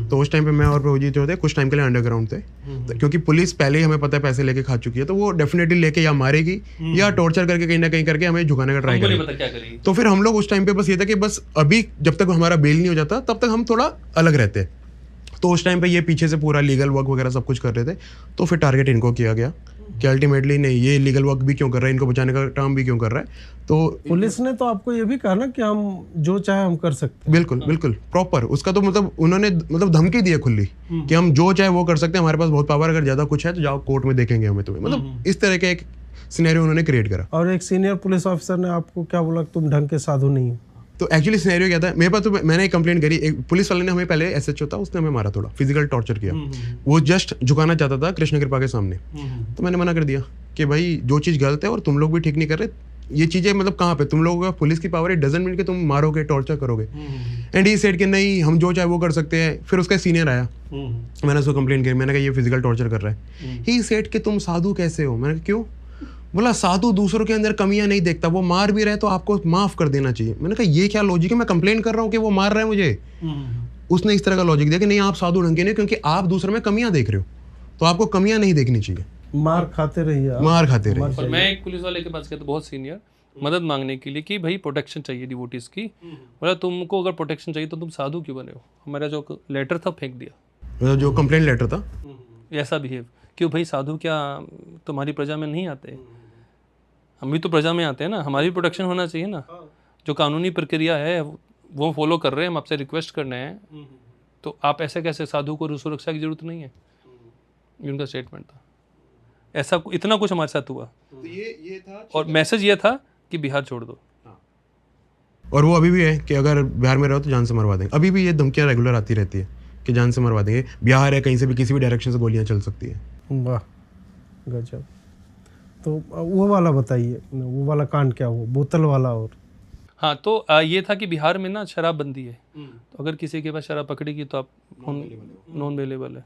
तो उस टाइम पे मैं और प्रभु जी जो थे कुछ टाइम के लिए अंडरग्राउंड थे, तो क्योंकि पुलिस पहले ही हमें पता है पैसे लेके खा चुकी है, तो वो डेफिनेटली लेके या मारेगी या टॉर्चर करके कहीं ना कहीं करके हमें झुकाने का ट्राई करेगी। तो फिर हम लोग उस टाइम पे बस ये था कि बस अभी जब तक हमारा बेल नहीं हो जाता तब तक हम थोड़ा अलग रहते। तो उस टाइम पे ये पीछे से पूरा लीगल वर्क वगैरह सब कुछ कर रहे थे। तो फिर टारगेट इनको किया गया कि अल्टीमेटली नहीं, ये लीगल वर्क भी क्यों कर रहा है, इनको बचाने का काम भी क्यों कर रहा है। तो पुलिस ने तो आपको ये भी कहा ना कि हम जो चाहे हम कर सकते हैं। बिल्कुल बिल्कुल प्रॉपर उसका तो मतलब उन्होंने मतलब धमकी दी है खुली कि हम जो चाहे वो कर सकते हैं, हमारे पास बहुत पावर, अगर ज्यादा कुछ है तो जाओ कोर्ट में देखेंगे हमें तुम्हें, मतलब इस तरह का एक सिनेरियो उन्होंने क्रिएट करा। और एक सीनियर पुलिस ऑफिसर ने आपको क्या बोला, तुम ढंग के साधु नहीं हो। तो एक्चुअली सिनेरियो क्या था, मेरे पास तो मैंने एक कंप्लेंट करी, एक पुलिस वाले ने हमें पहले एसएचओ था उसने हमें मारा, थोड़ा फिजिकल टॉर्चर किया। वो जस्ट झुकाना चाहता था कृष्ण कृपा के सामने, तो मैंने मना कर दिया कि भाई जो चीज़ गलत है और तुम लोग भी ठीक नहीं कर रहे, ये चीज़ें मतलब कहाँ पे तुम लोगों का पुलिस की पावर है, डजंट मीन कि तुम मारोगे टॉर्चर करोगे। एंड ही सेड कि नहीं हम जो चाहे वो कर सकते हैं। फिर उसका सीनियर आया, मैंने उसको कंप्लेंट करी, मैंने कहा ये फिजिकल टॉर्चर कर रहा है। ही सेड कि तुम साधु कैसे हो, मैंने कहा क्यों, बोला साधु दूसरों के अंदर कमियां नहीं देखता, वो मार भी रहे तो आपको माफ कर देना चाहिए। मैंने कहा ये क्या लॉजिक है, मैं कंप्लेन कर रहा हूँ कि वो मार रहा है मुझे। उसने इस तरह का लॉजिक दिया कि नहीं आप साधु ढंग के नहीं, क्योंकि आप दूसरे में कमियां देख रहे हो तो आपको कमियां नहीं देखनी चाहिए, मार खाते रहिए आप। मार खाते रहिए। और मैं एक पुलिस वाले के पास गया तो बहुत सीनियर, मदद मांगने के लिए कि भाई प्रोटेक्शन चाहिए डिवोटीज की। बोला तुमको अगर प्रोटेक्शन चाहिए तो तुम साधु क्यों बने हो, हमारा जो लेटर था फेंक दिया, जो कंप्लेंट लेटर था ऐसा बिहेव क्यों भाई, साधु क्या तुम्हारी प्रजा में नहीं आते, हम भी तो प्रजा में आते हैं ना, हमारी प्रोटेक्शन होना चाहिए ना। जो कानूनी प्रक्रिया है वो फॉलो कर रहे हैं, हम आपसे रिक्वेस्ट कर रहे हैं, तो आप ऐसे कैसे, साधु को सुरक्षा की जरूरत नहीं है, ये उनका स्टेटमेंट था। ऐसा इतना कुछ हमारे साथ हुआ। तो ये था और मैसेज ये था कि बिहार छोड़ दो। और वो अभी भी है कि अगर बिहार में रहो तो जान से मरवा देंगे, अभी भी ये धमकियां रेगुलर आती रहती है कि जान से मरवा देंगे, बिहार है कहीं से भी किसी भी डायरेक्शन से गोलियां चल सकती है। वाह गजब। तो वो वाला बताइए, वो वाला कांड क्या हुआ, बोतल वाला। और हाँ तो ये था कि बिहार में ना शराबबंदी है, तो अगर किसी के पास शराब पकड़ेगी तो आप नॉन अवेलेबल है।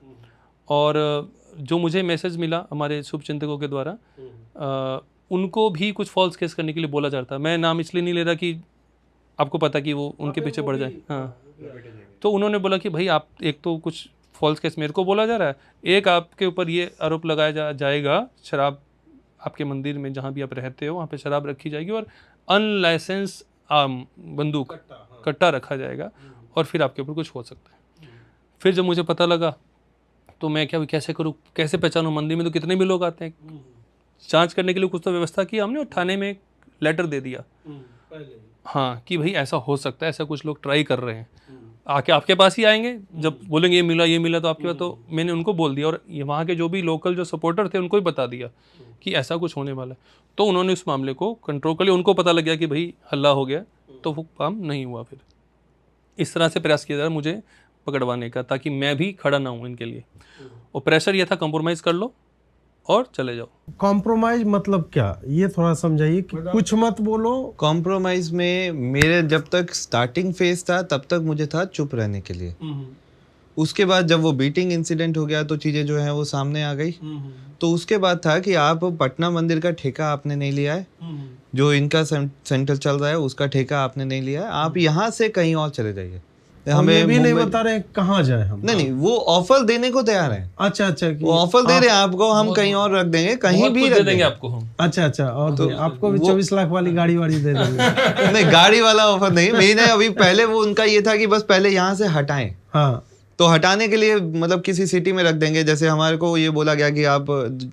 और जो मुझे मैसेज मिला हमारे शुभचिंतकों के द्वारा, उनको भी कुछ फॉल्स केस करने के लिए बोला जाता है। मैं नाम इसलिए नहीं ले रहा कि आपको पता कि वो उनके पीछे पड़ जाए। हाँ, तो उन्होंने बोला कि भाई आप, एक तो कुछ फॉल्स केस मेरे को बोला जा रहा है, एक आपके ऊपर ये आरोप लगाया जाएगा शराब आपके मंदिर में जहाँ भी आप रहते हो वहाँ पे शराब रखी जाएगी और अनलाइसेंस बंदूक कट्टा रखा जाएगा और फिर आपके ऊपर कुछ हो सकता है। फिर जब मुझे पता लगा तो मैं क्या कैसे करूँ, कैसे पहचानूँ, मंदिर में तो कितने भी लोग आते हैं। जांच करने के लिए कुछ तो व्यवस्था की हमने और थाने में लेटर दे दिया हाँ कि भाई ऐसा हो सकता है, ऐसा कुछ लोग ट्राई कर रहे हैं। आके आपके पास ही आएंगे, जब बोलेंगे ये मिला तो आपके पास। तो मैंने उनको बोल दिया, और ये वहाँ के जो भी लोकल जो सपोर्टर थे उनको भी बता दिया कि ऐसा कुछ होने वाला है। तो उन्होंने उस मामले को कंट्रोल कर लिया, उनको पता लग गया कि भाई हल्ला हो गया, तो वो काम नहीं हुआ। फिर इस तरह से प्रयास किया जा रहा मुझे पकड़वाने का, ताकि मैं भी खड़ा ना हूँ इनके लिए। और प्रेशर ये था, कंप्रोमाइज़ कर लो और चले जाओ। कॉम्प्रोमाइज मतलब क्या, ये थोड़ा समझाइए कि कुछ मत बोलो। कॉम्प्रोमाइज़ में मेरे जब तक स्टार्टिंग फेज था तब तक मुझे था चुप रहने के लिए। उसके बाद जब वो बीटिंग इंसिडेंट हो गया तो चीज़ें जो है वो सामने आ गई। तो उसके बाद था कि आप पटना मंदिर का ठेका आपने नहीं लिया है, जो इनका सेंटर चल रहा है उसका ठेका आपने नहीं लिया है, आप यहाँ से कहीं और चले जाइए। हमें भी नहीं बता रहे कहाँ जाए हम। नहीं, वो ऑफर देने को तैयार है। अच्छा वो ऑफर दे रहे हैं आपको, हम कहीं और रख देंगे, कहीं भी रख देंगे आपको हम। अच्छा, और तो आपको भी 24 लाख वाली गाड़ी दे देंगे। नहीं, गाड़ी वाला ऑफर नहीं। मैंने अभी पहले वो उनका ये था कि बस पहले यहाँ से हटाएं। हाँ, तो हटाने के लिए मतलब किसी सिटी में रख देंगे। जैसे हमारे को ये बोला गया कि आप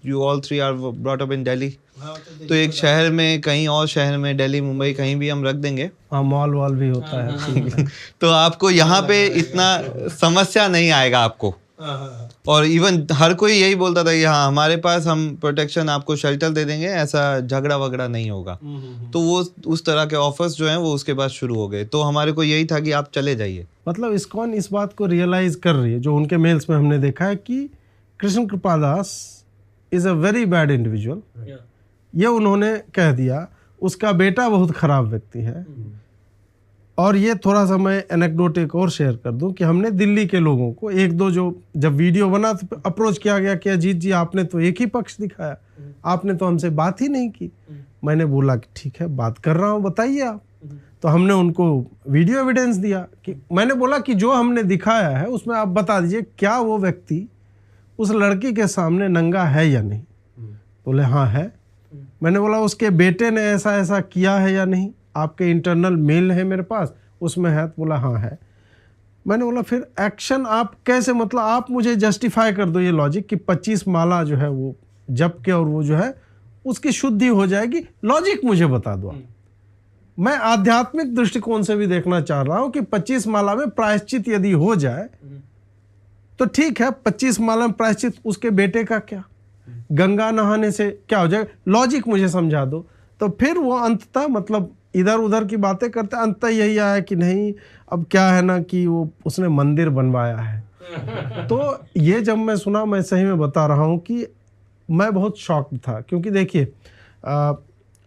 you all 3 are brought up in Delhi, तो एक शहर में, कहीं और शहर में, दिल्ली, मुंबई, कहीं भी हम रख देंगे। हाँ, मॉल भी होता है। तो आपको यहाँ पे इतना समस्या नहीं आएगा आपको। और इवन हर कोई यही बोलता था कि हाँ हमारे पास, हम प्रोटेक्शन आपको शेल्टर दे देंगे, ऐसा झगड़ा वगड़ा नहीं होगा। तो वो उस तरह के ऑफर्स जो हैं वो उसके बाद शुरू हो गए। तो हमारे को यही था कि आप चले जाइए। मतलब इस्कॉन इस बात को रियलाइज कर रही है, जो उनके मेल्स में हमने देखा है, कि Krishna Kripadas is a very bad individual. ये उन्होंने कह दिया। उसका बेटा बहुत खराब व्यक्ति है। और ये थोड़ा सा मैं एनेक्डोट एक और शेयर कर दूं कि हमने दिल्ली के लोगों को एक दो, जो जब वीडियो बना तो अप्रोच किया गया कि अजीत जी आपने तो एक ही पक्ष दिखाया, आपने तो हमसे बात ही नहीं की। मैंने बोला कि ठीक है, बात कर रहा हूँ, बताइए आप। तो हमने उनको वीडियो एविडेंस दिया कि मैंने बोला कि जो हमने दिखाया है उसमें आप बता दीजिए क्या वो व्यक्ति उस लड़की के सामने नंगा है या नहीं। बोले हाँ है। मैंने बोला उसके बेटे ने ऐसा ऐसा किया है या नहीं, आपके इंटरनल मेल है मेरे पास, उसमें है। तो बोला हाँ है। मैंने बोला फिर एक्शन आप कैसे, मतलब आप मुझे जस्टिफाई कर दो ये लॉजिक कि 25 माला जो है वो जप के और वो जो है उसकी शुद्धि हो जाएगी। लॉजिक मुझे बता दो। मैं आध्यात्मिक दृष्टिकोण से भी देखना चाह रहा हूं कि 25 माला में प्रायश्चित यदि हो जाए तो ठीक है, 25 माला में प्रायश्चित, उसके बेटे का क्या, गंगा नहाने से क्या हो जाएगा, लॉजिक मुझे समझा दो। तो फिर वो अंततः मतलब इधर उधर की बातें करते, अंततः यही आया कि नहीं, अब क्या है ना कि वो उसने मंदिर बनवाया है। तो ये जब मैं सुना, मैं सही में बता रहा हूँ कि मैं बहुत शॉक्ड था। क्योंकि देखिए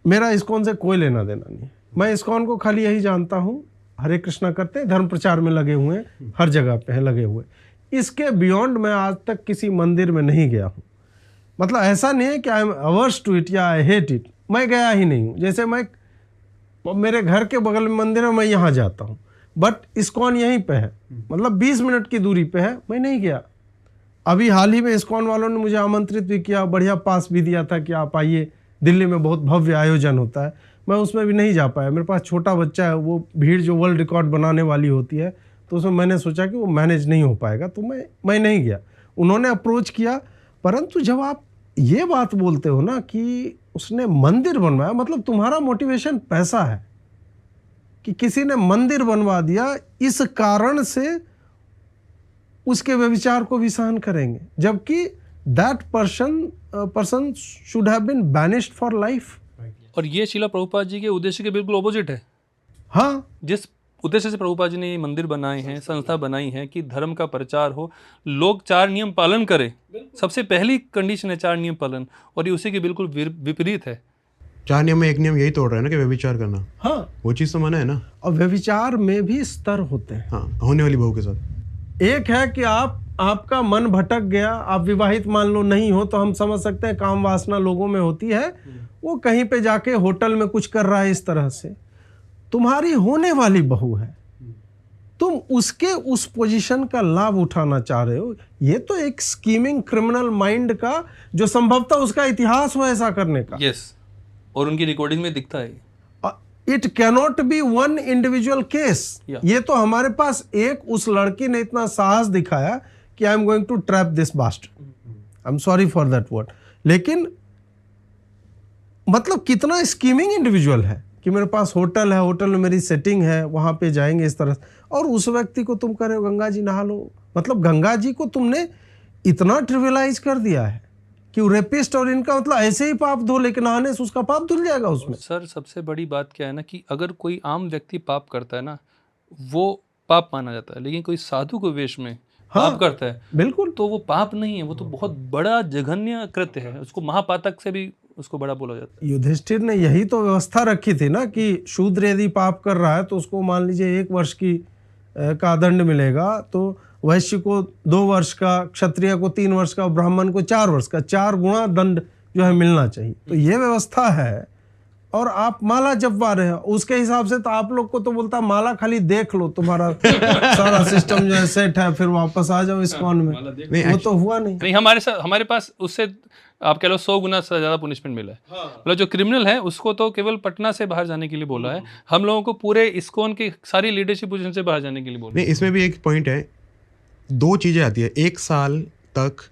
मेरा इस्कॉन से कोई लेना देना नहीं है। मैं इस्कॉन को खाली यही जानता हूँ, हरे कृष्णा करते हैं, धर्म प्रचार में लगे हुए हैं, हर जगह पे हैं लगे हुए। इसके बियॉन्ड मैं आज तक किसी मंदिर में नहीं गया हूँ। मतलब ऐसा नहीं है कि I am averse to it या आई हेट इट, मैं गया ही नहीं हूँ। जैसे मैं, मेरे घर के बगल में मंदिर है, मैं यहाँ जाता हूँ, बट इस्कॉन यहीं पे है, मतलब 20 मिनट की दूरी पे है, मैं नहीं गया। अभी हाल ही में इस्कॉन वालों ने मुझे आमंत्रित भी किया, बढ़िया पास भी दिया था कि आप आइए, दिल्ली में बहुत भव्य आयोजन होता है। मैं उसमें भी नहीं जा पाया, मेरे पास छोटा बच्चा है, वो भीड़ जो वर्ल्ड रिकॉर्ड बनाने वाली होती है, तो उसमें मैंने सोचा कि वो मैनेज नहीं हो पाएगा, तो मैं नहीं गया। उन्होंने अप्रोच किया, परंतु जब आप ये बात बोलते हो ना कि उसने मंदिर बनवाया, मतलब तुम्हारा मोटिवेशन पैसा है कि किसी ने मंदिर बनवा दिया, इस कारण से उसके व्यभिचार को भी सहन करेंगे, जबकि that person should have been banished for life. और ये शिला प्रभुपाद जी के उद्देश्य के बिल्कुल ऑपोजिट है। हाँ, जिस उद्देश्य से प्रभुपाद जी ने ये मंदिर बनाए हैं, संस्था बनाई है कि धर्म का प्रचार हो, लोग 4 नियम पालन करें। सबसे पहली कंडीशन है 4 नियम पालन, और ये उसी के बिल्कुल विपरीत है। 4 नियम में एक नियम यही तोड़ रहा है ना कि व्यभिचार करना। हाँ, वो चीज़ तो मना है ना। और व्यभिचार में भी स्तर होते हैं। हाँ, होने वाली बहू के साथ। एक है कि आपका मन भटक गया, आप विवाहित मान लो नहीं हो, तो हम समझ सकते हैं काम वासना लोगों में होती है, वो कहीं पे जाके होटल में कुछ कर रहा है इस तरह से। तुम्हारी होने वाली बहू है, तुम उसके उस पोजीशन का लाभ उठाना चाह रहे हो। ये तो एक स्कीमिंग क्रिमिनल माइंड का, जो संभवतः उसका इतिहास हो ऐसा करने का। यस, और उनकी रिकॉर्डिंग में दिखता है। It cannot be one individual case. ये तो हमारे पास एक उस लड़की ने इतना साहस दिखाया कि I am going to trap this bastard, I am sorry for that word, लेकिन मतलब कितना स्कीमिंग इंडिविजुअल है कि मेरे पास होटल है, होटल में मेरी सेटिंग है, वहाँ पे जाएंगे इस तरह से, और उस व्यक्ति को तुम कह रहे हो गंगा जी नहा लो। मतलब गंगा जी को तुमने इतना ट्रिवियलाइज कर दिया है कि वो रेपिस्ट और इनका मतलब ऐसे ही पाप धो, लेकिन नहाने से उसका पाप धुल जाएगा उसमें। सर सबसे बड़ी बात क्या है ना कि अगर कोई आम व्यक्ति पाप करता है ना, वो पाप माना जाता है, लेकिन कोई साधु को वेश में पाप करता है बिल्कुल, तो वो पाप नहीं है, वो तो बहुत बड़ा जघन्य कृत्य है, उसको महापातक से भी उसको बड़ा बोला जाता है। युधिष्ठिर ने यही तो व्यवस्था रखी थी ना कि शूद्र यदि पाप कर रहा है तो उसको मान लीजिए 1 वर्ष की का दंड मिलेगा, तो वैश्य को 2 वर्ष का, क्षत्रिय को 3 वर्ष का, ब्राह्मण को 4 वर्ष का, 4 गुना दंड जो है मिलना चाहिए। तो ये व्यवस्था है, और आप माला जपवा रहे हो उसके हिसाब से तो आप लोग को तो बोलता माला खाली देख लो, तुम्हारा सारा सिस्टम जो है सेट है, फिर वापस आ जाओ इस्कॉन में। वो तो हुआ नहीं। हमारे पास उससे आप कह लो 100 गुना से ज्यादा पनिशमेंट मिला है। मतलब जो क्रिमिनल है उसको तो केवल पटना से बाहर जाने के लिए बोला है, हम लोगों को पूरे इस्कॉन की सारी लीडरशिप पोजीशन से बाहर जाने के लिए बोला। नहीं, इसमें भी एक पॉइंट है, 2 चीज़ें आती है। 1 साल तक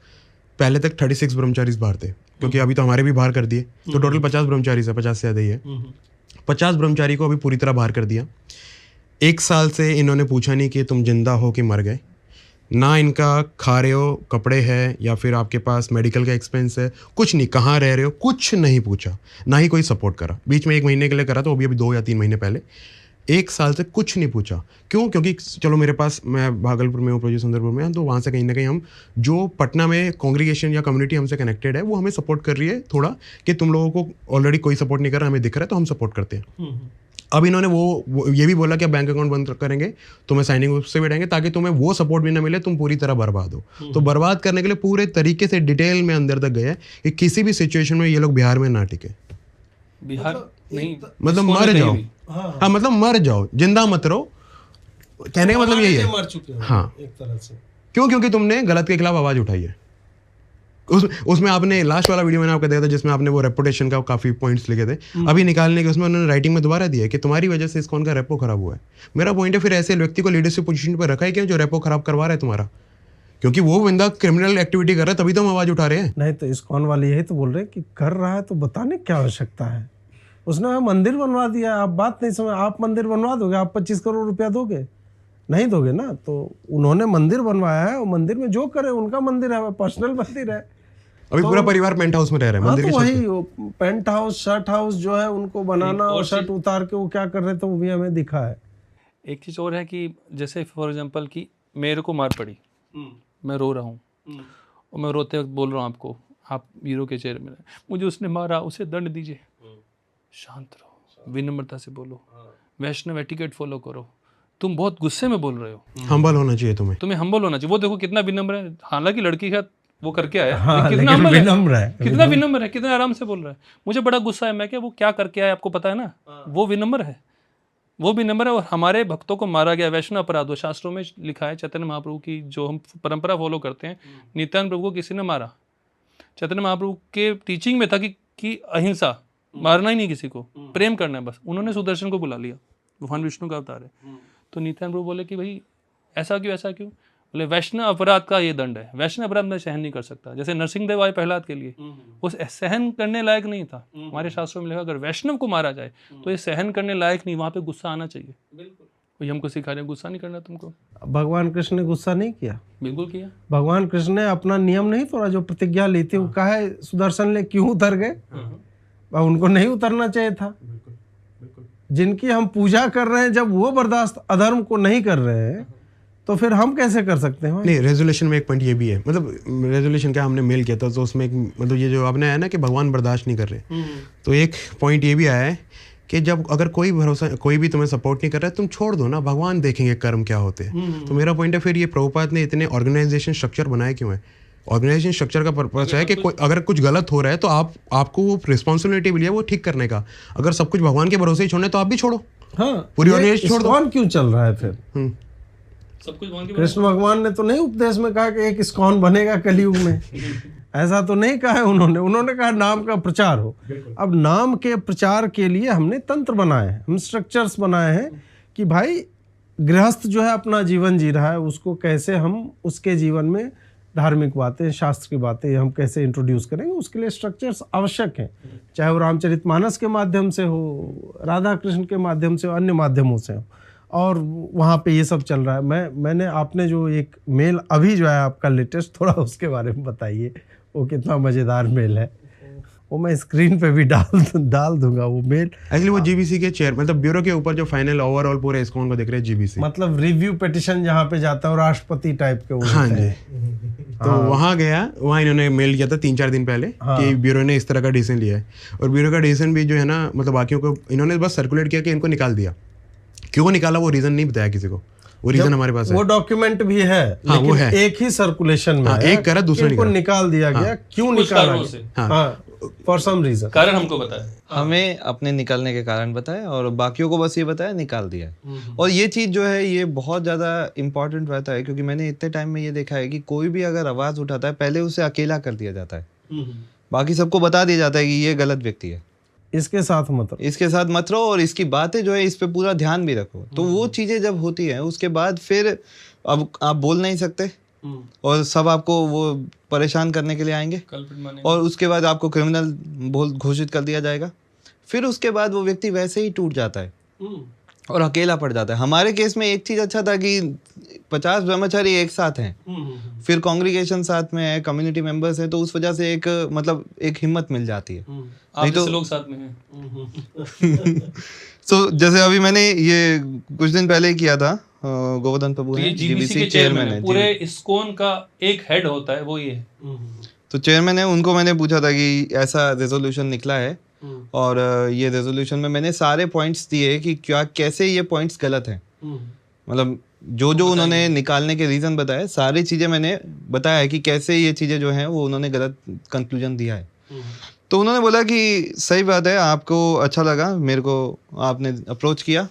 पहले तक 36 ब्रह्मचारी बाहर थे, क्योंकि अभी तो हमारे भी बाहर कर दिए, तो टोटल 50 ब्रह्मचारी है, 50 से ज़्यादा ही है। 50 ब्रह्मचारी को अभी पूरी तरह बाहर कर दिया। 1 साल से इन्होंने पूछा नहीं कि तुम जिंदा हो कि मर गए, ना इनका खा रहे हो कपड़े हैं या फिर आपके पास मेडिकल का एक्सपेंस है, कुछ नहीं, कहाँ रह रहे हो, कुछ नहीं पूछा, ना ही कोई सपोर्ट करा। बीच में 1 महीने के लिए करा, तो अभी 2 या 3 महीने पहले। 1 साल से कुछ नहीं पूछा। क्यों? क्योंकि चलो मेरे पास, मैं भागलपुर में हूँ, प्रोजी सुंदरपुर में, तो वहाँ से कहीं ना कहीं हम जो पटना में कांग्रीगेशन या कम्युनिटी हमसे कनेक्टेड है वो हमें सपोर्ट कर रही है थोड़ा, कि तुम लोगों को ऑलरेडी कोई सपोर्ट नहीं कर रहा, हमें दिख रहा है तो हम सपोर्ट करते हैं। अब इन्होंने वो ये भी बोला कि अब बैंक अकाउंट बंद करेंगे, तुम्हें साइनिंग उससे बैठेंगे ताकि तुम्हें वो सपोर्ट भी ना मिले, तुम पूरी तरह बर्बाद हो। तो बर्बाद करने के लिए पूरे तरीके से डिटेल में अंदर तक गया कि किसी भी सिचुएशन में ये लोग बिहार में ना टिके। बिहार नहीं, मतलब मर जाओ, हाँ मतलब मर जाओ, जिंदा मत रहो, कहने का मतलब यही है। मर चुके हैं हाँ, एक तरह से। क्यों? क्योंकि तुमने गलत के खिलाफ आवाज उठाई है। उसमें आपने लास्ट वाला वीडियो मैंने आपको देखा था जिसमें आपने वो रेपुटेशन का काफी पॉइंट्स लिखे थे, अभी निकालने के उसमें उन्होंने राइटिंग में दोबारा दिया है कि तुम्हारी वजह से इस्कॉन का रेपो खराब हुआ है। मेरा पॉइंट है, फिर ऐसे व्यक्ति को लीडरशिप पोजीशन पर रखा है क्यों जो रेपो खराब करवा रहा है तुम्हारा? क्योंकि वो बंदा क्रिमिनल एक्टिविटी कर रहा है, तभी तो हम आवाज उठा रहे हैं। नहीं तो इस्कॉन वाले यही तो बोल रहे हैं कि कर रहा है तो बताने क्या आवश्यकता है। उसने मंदिर बनवा दिया, आप बात नहीं समझ, आप मंदिर बनवा दोगे, आप 25 करोड़ रुपया दोगे? नहीं दोगे ना। तो उन्होंने मंदिर बनवाया है, और मंदिर में जो करे उनका मंदिर है, पर्सनल मंदिर है। अभी पूरा परिवार पेंट हाउस में रह रहा है, मंदिर तो के वही पेंट हाउस, शर्ट हाउस जो है उनको बनाना, और शर्ट उतार के वो क्या कर रहे थे वो भी हमें दिखा है। एक चीज़ और है कि जैसे फॉर एग्जांपल कि मेरे को मार पड़ी, मैं रो रहा हूँ, और मैं रोते वक्त बोल रहा हूँ आपको, आप हीरो के चेहरे में, मुझे उसने मारा, उसे दंड दीजिए। शांत रहो, विनम्रता से बोलो, वैष्णव एटिकेट फॉलो करो। तुम बहुत गुस्से में बोल रहे हो, हम्बल होना चाहिए तुम्हें हम्बल होना चाहिए। वो देखो कितना विनम्र है, हालांकि लड़की का वो करके आया, हाँ, कितना विनम्र है, कितना विनम्र है, कितना आराम से बोल रहा है। मुझे बड़ा गुस्सा है, मैं क्या, वो क्या करके आया आपको पता है ना, वो विनम्र है, वो विनम्र है। और हमारे भक्तों को मारा गया, वैष्णव अपराध, वो शास्त्रों में लिखा है। चैतन्य महाप्रभु की जो हम परंपरा फॉलो करते हैं, नित्यानंद प्रभु को किसी ने मारा, चैतन्य महाप्रभु के टीचिंग में था कि अहिंसा, मारना ही नहीं किसी को, प्रेम करना है बस। उन्होंने सुदर्शन को बुला लिया, भगवान विष्णु का अवतार है। तो नित्यानंद प्रभु बोले कि भाई ऐसा क्यों, ऐसा क्यों? बोले वैष्णव अपराध का ये दंड है, वैष्णव अपराध मैं सहन नहीं कर सकता। जैसे नरसिंह देव आए प्रहलाद के लिए, वो सहन करने लायक नहीं था। हमारे शास्त्रों में लिखा अगर वैष्णव को मारा जाए तो ये सहन करने लायक नहीं, वहां पे गुस्सा आना चाहिए। बिल्कुल, हमको सिखा रहे हैं गुस्सा नहीं करना तुमको। भगवान कृष्ण ने गुस्सा नहीं किया? बिल्कुल किया। भगवान कृष्ण ने अपना नियम नहीं तोड़ा, जो प्रतिज्ञा ली थी। वो कहा है सुदर्शन ले क्यों उतर गए? उनको नहीं उतरना चाहिए था। जिनकी हम पूजा कर रहे हैं, जब वो बर्दाश्त अधर्म को नहीं कर रहे हैं तो फिर हम कैसे कर सकते हैं? नहीं, रेजोल्यूशन में एक पॉइंट ये भी है, मतलब रेजोल्यूशन क्या हमने मेल किया था, तो उसमें एक मतलब ये जो आपने आया ना कि भगवान बर्दाश्त नहीं कर रहे, तो एक पॉइंट ये भी आया है कि जब अगर कोई भी तुम्हें सपोर्ट नहीं कर रहा है, तुम छोड़ दो ना, भगवान देखेंगे कर्म क्या होते हैं। तो मेरा पॉइंट है, फिर ये प्रभुपाद ने इतने ऑर्गेनाइजेशन स्ट्रक्चर बनाए क्यों है? ऑर्गेनाइजेशन स्ट्रक्चर का पर्पस है कि कोई अगर कुछ गलत हो रहा है तो आपको वो रिस्पॉन्सिबिलिटी मिली है वो ठीक करने का। अगर सब कुछ भगवान के भरोसे ही छोड़ना है तो आप भी छोड़ो। हाँ, पूरी ऑर्गेनाइजेशन छोड़ दो। इस्कॉन क्यों चल रहा है फिर? सब कुछ कृष्ण भगवान ने तो नहीं उपदेश में कहा कि एक इस्कॉन बनेगा कलयुग में, ऐसा तो नहीं कहा है उन्होंने कहा नाम का प्रचार हो। अब नाम के प्रचार के लिए हमने तंत्र बनाए हैं, हम स्ट्रक्चर्स बनाए हैं कि भाई गृहस्थ जो है अपना जीवन जी रहा है, उसको कैसे हम उसके जीवन में धार्मिक बातें, शास्त्र की बातें हम कैसे इंट्रोड्यूस करेंगे, उसके लिए स्ट्रक्चर्स आवश्यक हैं, चाहे वो रामचरितमानस के माध्यम से हो, राधा कृष्ण के माध्यम से हो, अन्य माध्यमों से हो, और वहाँ पे ये सब चल रहा है। मैंने आपने जो एक मेल अभी जो है आपका लेटेस्ट, थोड़ा उसके बारे में बताइए, वो कितना मज़ेदार मेल है। वो मैं स्क्रीन पे भी डाल दूंगा वो मेल। एक्चुअली वो जीबीसी के चेयर, मतलब ब्यूरो के ऊपर जो फाइनल ओवरऑल पूरे इस्कॉन को देख रहे हैं जीबीसी, मतलब रिव्यू पिटिशन जहाँ पे जाता है, राष्ट्रपति टाइप के वो हाँ होते जी। हैं। तो वहाँ गया, वहाँ इन्होंने मेल किया था 3-4 दिन पहले कि ब्यूरो ने इस तरह का डिसीजन लिया है, और ब्यूरो का डिसीजन भी जो है ना, मतलब बाकियों को इन्होंने बस सर्कुलेट किया कि इनको निकाल दिया। क्यों निकाला वो रीजन नहीं बताया किसी को, वो रीजन हमारे पास है। वो डॉक्यूमेंट भी है, हाँ, लेकिन वो है। एक ही सर्कुलेशन में है, एक करा, दूसरा इनको निकाल दिया गया। क्यों कुछ निकाला कारणों गया? से। हाँ, फॉर सम रीजन। कारण हमको बताया, हमें अपने निकलने के कारण बताया और बाकियों को बस ये बताया निकाल दिया है। और ये चीज़ जो है ये बहुत ज़्यादा इम्पोर्टेंट रहता है, क्योंकि मैंने इतने टाइम में ये देखा है कि कोई भी अगर आवाज़ उठाता है पहले उसे अकेला कर दिया जाता है, बाकी सबको बता दिया जाता है कि ये गलत व्यक्ति है, इसके साथ मतलब इसके साथ मत रहो और इसकी बातें जो है इस पे पूरा ध्यान भी रखो। तो वो चीज़ें जब होती हैं उसके बाद फिर अब आप बोल नहीं सकते और सब आपको वो परेशान करने के लिए आएंगे, कल्प्रिट माने। और उसके बाद आपको क्रिमिनल घोषित कर दिया जाएगा। फिर उसके बाद वो व्यक्ति वैसे ही टूट जाता है और अकेला पड़ जाता है। हमारे केस में एक चीज़ अच्छा था कि 50 ब्रह्मचारी एक साथ हैं, फिर कांग्रीगेशन साथ में है, कम्युनिटी मेंबर्स हैं, तो उस वजह से एक मतलब एक हिम्मत मिल जाती है। आप जैसे लोग साथ में हैं। तो जैसे अभी मैंने ये कुछ दिन पहले ही किया था, गोवर्धन प्रभु तो ये हैं, जीबीसी के चेयरमैन है, पूरे इस्कॉन का एक हेड होता है, वो ये है। तो चेयरमैन है, उनको मैंने पूछा था कि ऐसा रेजोल्यूशन निकला है और ये रेजोल्यूशन में मैंने सारे पॉइंट्स दिए कि क्या कैसे ये पॉइंट्स गलत हैं, मतलब जो जो उन्होंने निकालने के रीज़न बताए सारी चीज़ें मैंने बताया है कि कैसे ये चीज़ें जो हैं वो उन्होंने गलत कंक्लूजन दिया है। तो उन्होंने बोला कि सही बात है, आपको अच्छा लगा, मेरे को आपने अप्रोच किया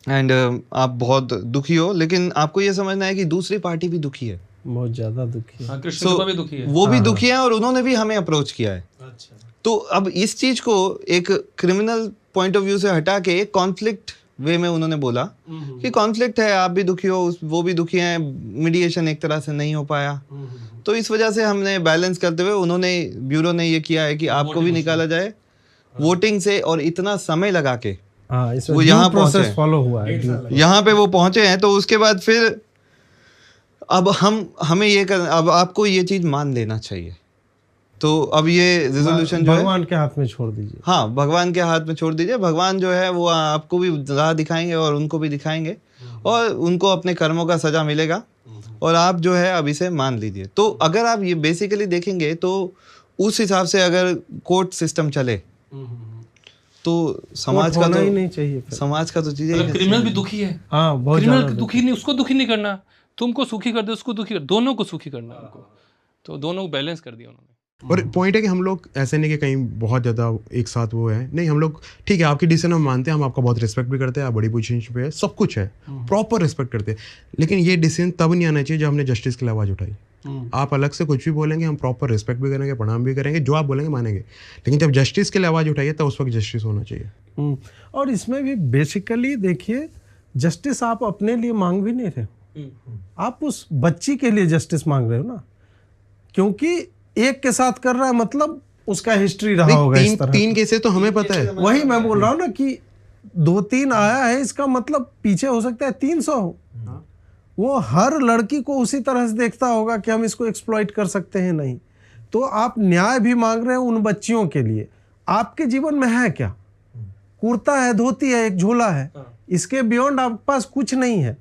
एंड आप बहुत दुखी हो, लेकिन आपको ये समझना है कि दूसरी पार्टी भी दुखी है, बहुत ज्यादा दुखी है। हाँ, कृष्ण कृपा भी दुखी है। वो भी दुखी है और उन्होंने भी हमें अप्रोच किया है। अच्छा। तो अब इस चीज को एक क्रिमिनल पॉइंट ऑफ व्यू से हटा के एक कॉन्फ्लिक्ट वे में उन्होंने बोला कि कॉन्फ्लिक्ट है, आप भी दुखी हो, वो भी दुखी हैं, मीडिएशन एक तरह से नहीं हो पाया, तो इस वजह से हमने बैलेंस करते हुए उन्होंने ब्यूरो ने ये किया है कि आपको भी निकाला जाए वोटिंग से, और इतना समय लगा के हाँ, इसमें वो due यहाँ process पहुंचे, फॉलो हुआ है। यहाँ पे वो पहुंचे हैं। तो उसके बाद फिर अब हमें ये कर, अब आपको ये चीज मान लेना चाहिए। तो अब ये रेजोल्यूशन जो है भगवान के हाथ में छोड़ दीजिए। हाँ, भगवान के हाथ में छोड़ दीजिए। भगवान जो है वो आपको भी राह दिखाएंगे और उनको भी दिखाएंगे, और उनको अपने कर्मों का सजा मिलेगा, और आप जो है अब इसे मान लीजिए। तो अगर आप ये बेसिकली देखेंगे तो उस हिसाब से अगर कोर्ट सिस्टम चले तो समाज का होना तो ही नहीं चाहिए फिर। समाज का तो चीजें ही मतलब क्रिमिनल भी दुखी है, हाँ, बहुत क्रिमिनल ज्यादा दुखी नहीं, उसको दुखी नहीं करना, तुमको सुखी कर दे, उसको दुखी कर, दोनों को सुखी करना है उनको। तो दोनों को बैलेंस कर दिया उन्होंने। और पॉइंट है कि हम लोग ऐसे नहीं कि कहीं बहुत ज़्यादा एक साथ वो है, नहीं, हम लोग ठीक है, आपकी डिसीजन हम मानते हैं, हम आपका बहुत रिस्पेक्ट भी करते हैं, आप बड़ी पोजीशन पे है, सब कुछ है, प्रॉपर रिस्पेक्ट करते हैं, लेकिन ये डिसीजन तब नहीं आना चाहिए जब हमने जस्टिस के लिए आवाज़ उठाई। आप अलग से कुछ भी बोलेंगे, हम प्रॉपर रिस्पेक्ट भी करेंगे, प्रणाम भी करेंगे, जो आप बोलेंगे मानेंगे, लेकिन जब जस्टिस के लिए आवाज़ उठाइए तब उस वक्त जस्टिस होना चाहिए। और इसमें भी बेसिकली देखिए, जस्टिस आप अपने लिए मांग भी नहीं रहे हो, आप उस बच्ची के लिए जस्टिस मांग रहे हो ना, क्योंकि एक के साथ कर रहा है, मतलब उसका हिस्ट्री रहा होगा इस तरह। तीन केसेस तो हमें पता है, वही मैं बोल रहा हूँ ना कि 2-3 आया है, इसका मतलब पीछे हो सकता है 300 हो। वो हर लड़की को उसी तरह से देखता होगा कि हम इसको एक्सप्लॉइट कर सकते हैं, नहीं। तो आप न्याय भी मांग रहे हैं उन बच्चियों के लिए। आपके जीवन में है क्या? कुर्ता है, धोती है, एक झोला है, इसके बियॉन्ड आपके पास कुछ नहीं है।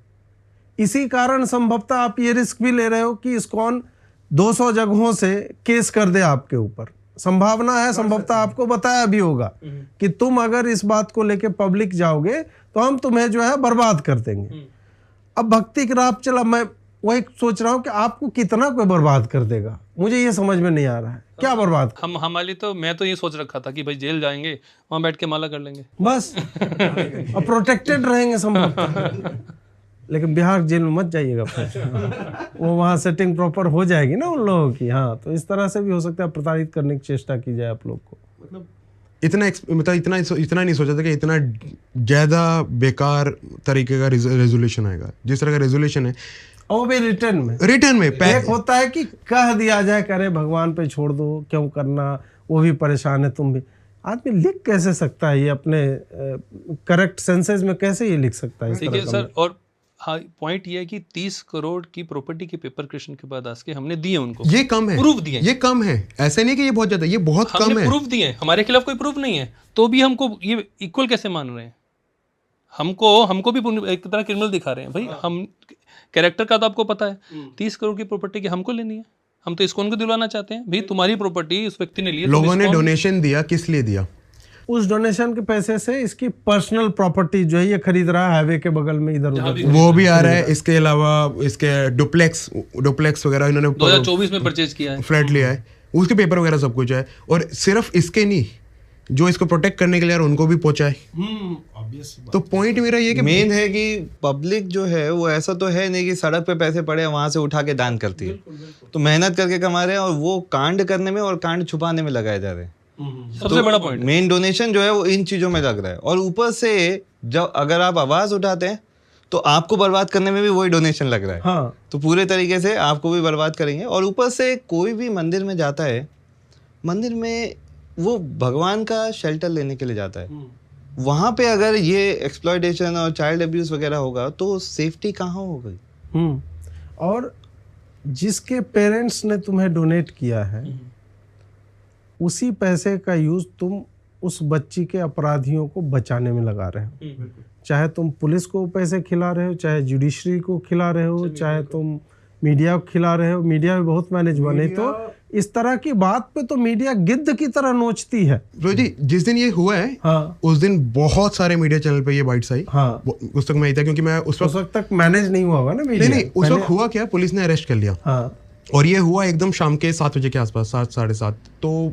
इसी कारण संभवतः आप ये रिस्क भी ले रहे हो कि इस्कॉन 200 जगहों से केस कर दे आपके ऊपर। संभावना है, संभवतः आपको बताया भी होगा कि तुम अगर इस बात को लेके पब्लिक जाओगे तो हम तुम्हें जो है बर्बाद कर देंगे। अब भक्ति की राह चला, मैं वही सोच रहा हूँ कि आपको कितना कोई बर्बाद कर देगा, मुझे ये समझ में नहीं आ रहा है, क्या बर्बाद। हम हमारी तो मैं तो ये सोच रखा था कि भाई जेल जाएंगे, वहाँ बैठ के माला कर लेंगे बस, और प्रोटेक्टेड रहेंगे संभवतः। लेकिन बिहार जेल में मत जाइएगा फिर, वो वहाँ सेटिंग प्रॉपर हो जाएगी ना उन लोगों की। हाँ, तो इस तरह से भी हो सकता है प्रताड़ित करने की चेष्टा की जाए आप लोग को। इतना नहीं सोचा था कि इतना ज़्यादा बेकार तरीके का रेजोल्यूशन आएगा। जिस तरह का रेजोल्यूशन है, और वो भी रिटर्न में। रिटर्न में एक होता है कि कह दिया जाए, करे भगवान पे छोड़ दो, क्यों करना, वो भी परेशान है, तुम भी। आदमी लिख कैसे सकता है ये अपने करेक्ट सेंसेस में, कैसे ये लिख सकता है इस देखिए तरह का? सर, और हाँ पॉइंट ये है कि 30 करोड़ की प्रॉपर्टी के पेपर क्रिएशन के बाद आज के हमने दिए उनको, ये कम है, प्रूफ दिए, ये कम है, ऐसे नहीं कि ये बहुत ज्यादा, ये बहुत कम हमने है। प्रूफ दिए, हमारे खिलाफ कोई प्रूफ नहीं है तो भी हमको ये इक्वल कैसे मान रहे हैं? हमको भी एक तरह क्रिमिनल दिखा रहे हैं भाई। हम कैरेक्टर का तो आपको पता है, 30 करोड़ की प्रॉपर्टी की हमको लेनी है, हम तो इसको उनको दिलवाना चाहते हैं भाई, तुम्हारी प्रॉपर्टी उस व्यक्ति ने ली है। लोगों ने डोनेशन दिया, किस लिए दिया? उस डोनेशन के पैसे से इसकी पर्सनल प्रॉपर्टी जो है ये खरीद रहा है, हाईवे के बगल में इधर उधर वो भी आ रहा है। इसके अलावा इसके डुप्लेक्स वगैरह इन्होंने 2024 में परचेज किया है, फ्लैट लिया है, उसके पेपर वगैरह सब कुछ है। और सिर्फ इसके नहीं, जो इसको प्रोटेक्ट करने के लिए उनको भी पहुंचा है। तो पॉइंट मेरा ये कि मेन है कि पब्लिक जो है वो ऐसा तो है नहीं कि सड़क पे पैसे पड़े वहां से उठा के दान करती है, तो मेहनत करके कमा रहे हैं और वो कांड करने में और कांड छुपाने में लगाए जा रहे हैं। सबसे बड़ा पॉइंट मेन डोनेशन जो है वो इन चीजों में लग रहा है, और ऊपर से जब अगर आप आवाज उठाते हैं तो आपको बर्बाद करने में भी वही डोनेशन लग रहा है। हाँ। तो पूरे तरीके से आपको भी बर्बाद करेंगे। और ऊपर से कोई भी मंदिर में जाता है, मंदिर में वो भगवान का शेल्टर लेने के लिए जाता है, वहां पे अगर ये एक्सप्लॉयटेशन और चाइल्ड अब्यूज वगैरह होगा तो सेफ्टी कहाँ होगी? और जिसके पेरेंट्स ने तुम्हें डोनेट किया है उसी पैसे का यूज तुम उस बच्ची के अपराधियों को बचाने में लगा रहे हो। चाहे तुम पुलिस को पैसे खिला रहे हो, चाहे जुडिशरी को खिला रहे हो, चाहे तुम मीडिया को खिला रहे हो। मीडिया भी बहुत मैनेज बने, तो इस तरह की बात पे तो मीडिया गिद्ध की तरह नोचती है। रोजी, जिस दिन ये हुआ है, हाँ, उस दिन बहुत सारे मीडिया चैनल पे ये बाइट्स आई। हाँ, उस तक मैं ही था, क्योंकि मैं उस वक्त तक मैनेज नहीं हुआ होगा ना मीडिया। नहीं, उस वक्त हुआ क्या, पुलिस ने अरेस्ट कर लिया। हाँ, और ये हुआ एकदम शाम के 7 बजे के आसपास, 7 साढ़े 7। तो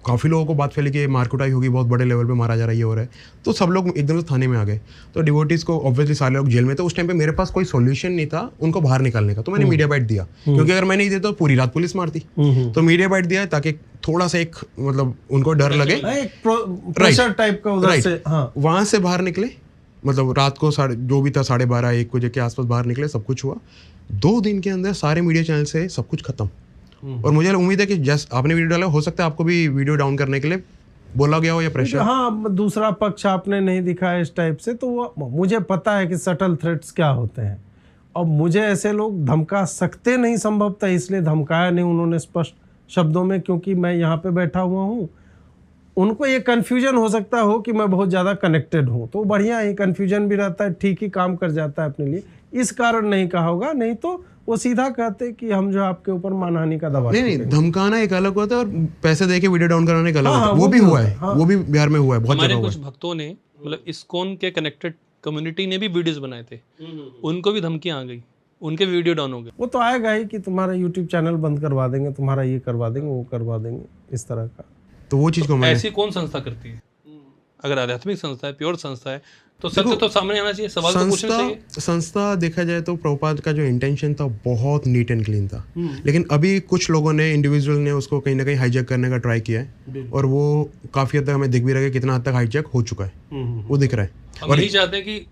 काफ़ी लोगों को बात फैली कि मारकुटाई होगी, बहुत बड़े लेवल पे मारा जा रहा है, ये हो रहा है। तो सब लोग एकदम से थाने में आ गए। तो डिवोटीज को ऑब्वियसली सारे लोग जेल में थे। उस टाइम पे मेरे पास कोई सॉल्यूशन नहीं था उनको बाहर निकालने का, तो मैंने मीडिया बाइट दिया, क्योंकि अगर मैं नहीं देता तो पूरी रात पुलिस मारती। तो मीडिया बाइट दिया ताकि थोड़ा सा एक मतलब उनको डर लगे, एक प्रेशर टाइप का उधर से। हाँ, वहाँ से बाहर निकले, मतलब रात को जो भी था 12:30-1 बजे के आसपास बाहर निकले। सब कुछ हुआ 2 दिन के अंदर, सारे मीडिया चैनल से सब कुछ खत्म। और मुझे उम्मीद है कि जस्ट आपने वीडियो डाला, हो सकता है आपको भी वीडियो डाउन करने के लिए बोला गया हो या प्रेशर। हाँ, दूसरा पक्ष आपने नहीं दिखाया इस टाइप से, तो वो मुझे पता है कि सटल थ्रेट्स क्या होते हैं। और मुझे ऐसे लोग धमका सकते नहीं, संभवतः इसलिए धमकाया नहीं उन्होंने स्पष्ट शब्दों में, क्योंकि मैं यहाँ पे बैठा हुआ हूँ। उनको ये कन्फ्यूजन हो सकता हो कि मैं बहुत ज़्यादा कनेक्टेड हूँ, तो बढ़िया ही कन्फ्यूजन भी रहता है, ठीक ही काम कर जाता है अपने लिए। इस कारण नहीं कहा होगा, नहीं तो वो सीधा कहते कि हम जो आपके ऊपर मानहानि का दबाव। नहीं, धमकाना एक अलग होता है और पैसे देके वीडियो डाउन कराने का अलग होता है। वो भी हुआ है, वो भी बिहार में हुआ है, बहुत जगह हुआ है। कुछ भक्तों ने, मतलब इस्कॉन के कनेक्टेड कम्युनिटी ने भी वीडियोस बनाए थे, उनको भी धमकियां आ गई, उनके वीडियो डाउन हो गए। वो तो आएगा ही कि तुम्हारा यूट्यूब चैनल बंद करवा देंगे, तुम्हारा ये करवा देंगे, वो करवा देंगे, इस तरह का। तो वो चीज़ को मैंने, ऐसी कौन संस्था करती है? अगर आध्यात्मिक संस्था है, प्योर संस्था है, तो सत्य तो सामने आना चाहिए, सवाल तो पूछना चाहिए। संस्था देखा जाए तो प्रभुपाद का जो इंटेंशन था बहुत नीट एंड क्लीन था, लेकिन अभी कुछ लोगों ने, इंडिविजुअल ने उसको कहीं ना कहीं हाईजैक करने का ट्राई किया है, और वो काफ़ी हद तक हमें दिख भी रहा है कितना हद तक हाईजैक हो चुका है, वो दिख रहा है। हम यही चाहते हैं कि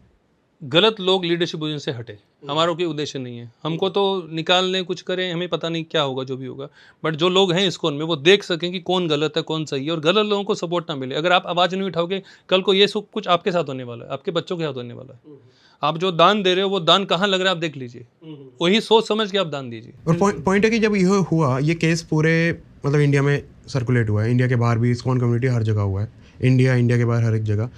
गलत लोग लीडरशिप पोजीशन से हटे, हमारा कोई उद्देश्य नहीं है। हमको तो निकालने कुछ करें, हमें पता नहीं क्या होगा, जो भी होगा, बट जो लोग हैं इस्कॉन में वो देख सकें कि कौन गलत है कौन सही है, और गलत लोगों को सपोर्ट ना मिले। अगर आप आवाज़ नहीं उठाओगे, कल को ये सब कुछ आपके साथ होने वाला है, आपके बच्चों के साथ होने वाला है। आप जो दान दे रहे हो वो दान कहाँ लग रहा है आप देख लीजिए, वही सोच समझ के आप दान दीजिए। और पॉइंट है कि जब यह हुआ, ये केस पूरे मतलब इंडिया में सर्कुलेट हुआ है, इंडिया के बाहर भी इस्कॉन कम्युनिटी हर जगह हुआ है, इंडिया के बाहर हर एक जगह।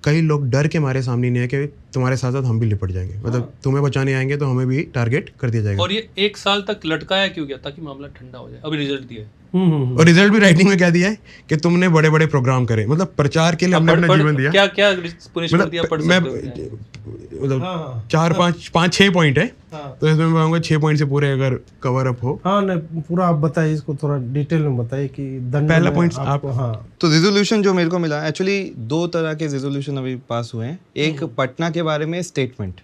कई लोग डर के मारे सामने नहीं है कि तुम्हारे साथ साथ हम भी लिपट जाएंगे, मतलब तुम्हें बचाने आएंगे तो हमें भी टारगेट कर दिया जाएगा। और ये 1 साल तक लटकाया क्यों गया? ताकि मामला ठंडा हो जाए। अभी रिजल्ट दिया है, और रिजल्ट भी राइटिंग में क्या दिया है कि तुमने बड़े बड़े प्रोग्राम करे, मतलब प्रचार के लिए हमने अपना जीवन दिया। क्या क्या पनिशमेंट दिया? पढ़ मैं सकते हो? मतलब 4-5-6 पॉइंट है, तो इसमें मैं कहूँगा 6 पॉइंट से पूरे अगर कवर अप हो। हाँ, नहीं पूरा आप बताइए, इसको थोड़ा डिटेल में बताइए कि दंड पहला में पॉइंट आपको। हाँ, तो रिजोल्यूशन जो मेरे को मिला, एक्चुअली 2 तरह के रिजोल्यूशन अभी पास हुए हैं। एक पटना के बारे में स्टेटमेंट,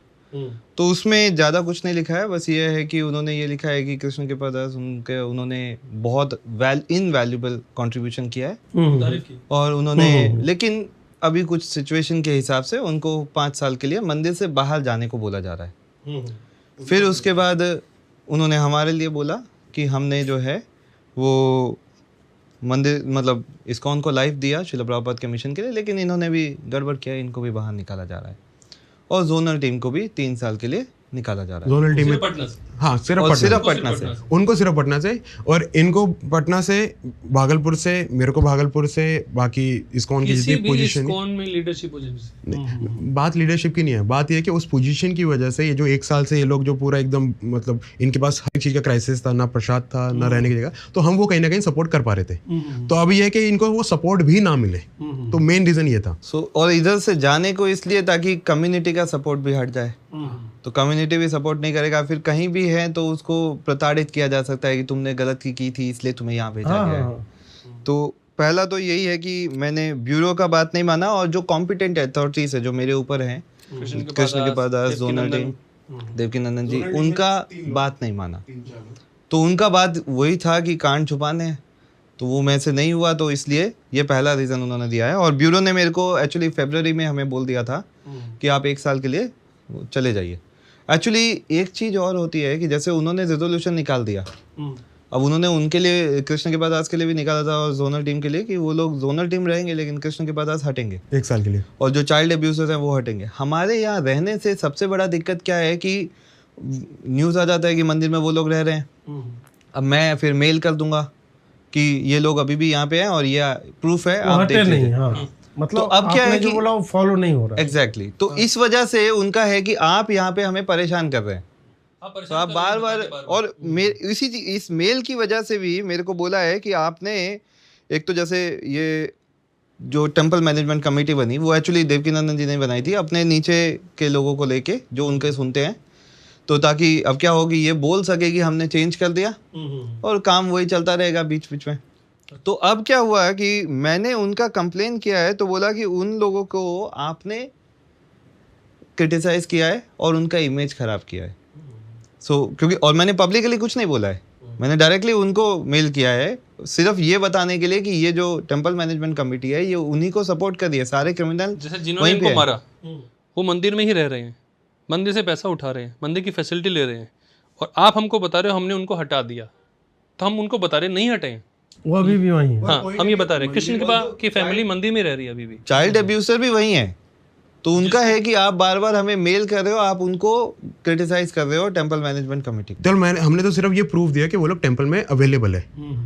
तो उसमें ज़्यादा कुछ नहीं लिखा है, बस ये है कि उन्होंने ये लिखा है कि कृष्ण के प्रदास उन्होंने बहुत इनवैल्यूएबल कंट्रीब्यूशन किया है, और उन्होंने लेकिन अभी कुछ सिचुएशन के हिसाब से उनको 5 साल के लिए मंदिर से बाहर जाने को बोला जा रहा है। फिर उसके बाद उन्होंने हमारे लिए बोला कि हमने जो है वो मंदिर मतलब इस्कॉन को लाइफ दिया शिला प्रभुपाद के मिशन के लिए, लेकिन इन्होंने भी गड़बड़ किया, इनको भी बाहर निकाला जा रहा है और जोनल टीम को भी 3 साल के लिए निकाला जा रहा है। जोनल टीम में पटना से। हाँ सिर्फ और पटना सिर्फ पटना से। उनको सिर्फ पटना से, और इनको पटना से, भागलपुर से, मेरे को भागलपुर से, बाकी इस्कॉन की किसी जितनी भी पोजीशन इस्कॉन में लीडरशिप पोजीशन बात लीडरशिप की नहीं है, बात यह है कि उस पोजीशन की वजह से ये जो 1 साल से ये लोग जो पूरा एकदम मतलब इनके पास हर चीज़ का क्राइसिस था, ना प्रसाद था, ना रहने की जगह, तो हम वो कहीं ना कहीं सपोर्ट कर पा रहे थे। तो अब ये है कि इनको वो सपोर्ट भी ना मिले, तो मेन रीज़न ये था। और इधर से जाने को इसलिए ताकि कम्युनिटी का सपोर्ट भी हट जाए, तो कम्युनिटी भी सपोर्ट नहीं करेगा, फिर कहीं भी है तो उसको प्रताड़ित किया जा सकता है कि तुमने गलती की थी इसलिए तुम्हें यहाँ भेजा गया है। तो पहला तो यही है कि मैंने ब्यूरो का बात नहीं माना, और जो कॉम्पिटेंट अथॉरिटीज है जो मेरे ऊपर हैं, कृष्ण के पादास, जोनल टीम, देवकीनंदन जी, उनका बात नहीं माना। तो उनका बात वही था कि कांड छुपाने हैं, तो वो मैं से नहीं हुआ, तो इसलिए ये पहला रीज़न उन्होंने दिया है। और ब्यूरो ने मेरे को एक्चुअली फरवरी में हमें बोल दिया था कि आप 1 साल के लिए चले जाइए। एक्चुअली एक चीज़ और होती है कि जैसे उन्होंने रेजोल्यूशन निकाल दिया, अब उन्होंने उनके लिए, कृष्ण के पादास के लिए भी निकाला था और जोनल टीम के लिए, कि वो लोग जोनल टीम रहेंगे लेकिन कृष्ण के पादास हटेंगे 1 साल के लिए, और जो चाइल्ड अब्यूजर्स हैं वो हटेंगे। हमारे यहाँ रहने से सबसे बड़ा दिक्कत क्या है कि न्यूज़ आ जाता है कि मंदिर में वो लोग रह रहे हैं, अब मैं फिर मेल कर दूंगा कि ये लोग अभी भी यहाँ पे हैं और ये प्रूफ है, आप देख लीजिए। हाँ। मतलब तो अब क्या है जो कि बोला वो फॉलो नहीं हो रहा है। एग्जैक्टली तो इस वजह से उनका है कि आप यहाँ पे हमें परेशान कर रहे हैं, तो आप बार बार, और इस मेल की वजह से भी मेरे को बोला है कि आपने एक तो जैसे ये जो टेम्पल मैनेजमेंट कमेटी बनी वो एक्चुअली देवकीनंदन जी ने बनाई थी अपने नीचे के लोगों को लेके जो उनके सुनते हैं, तो ताकि अब क्या होगी ये बोल सके कि हमने चेंज कर दिया और काम वही चलता रहेगा बीच बीच में। तो अब क्या हुआ है कि मैंने उनका कंप्लेन किया है, तो बोला कि उन लोगों को आपने क्रिटिसाइज किया है और उनका इमेज खराब किया है। क्योंकि और मैंने पब्लिकली कुछ नहीं बोला है, मैंने डायरेक्टली उनको मेल किया है सिर्फ ये बताने के लिए कि ये जो टेम्पल मैनेजमेंट कमेटी है ये उन्हीं को सपोर्ट कर दिया, सारे क्रिमिनल जैसे जिन्होंने इनको मारा वो मंदिर में ही रह रहे हैं, मंदिर से पैसा उठा रहे हैं, मंदिर की फैसिलिटी ले रहे हैं, और आप हमको बता रहे हो हमने उनको हटा दिया, तो हम उनको बता रहे नहीं हटे, वो अभी भी वही है। हाँ हम ये बता रहे हैं कृष्ण की फैमिली मंदिर में रह रही है अभी भी, चाइल्ड अब्यूजर भी वही है। तो उनका है कि आप बार बार हमें मेल कर रहे हो, आप उनको क्रिटिसाइज कर रहे हो टेम्पल मैनेजमेंट कमेटी। चलो हमने तो सिर्फ ये प्रूफ दिया कि वो लोग टेम्पल में अवेलेबल है,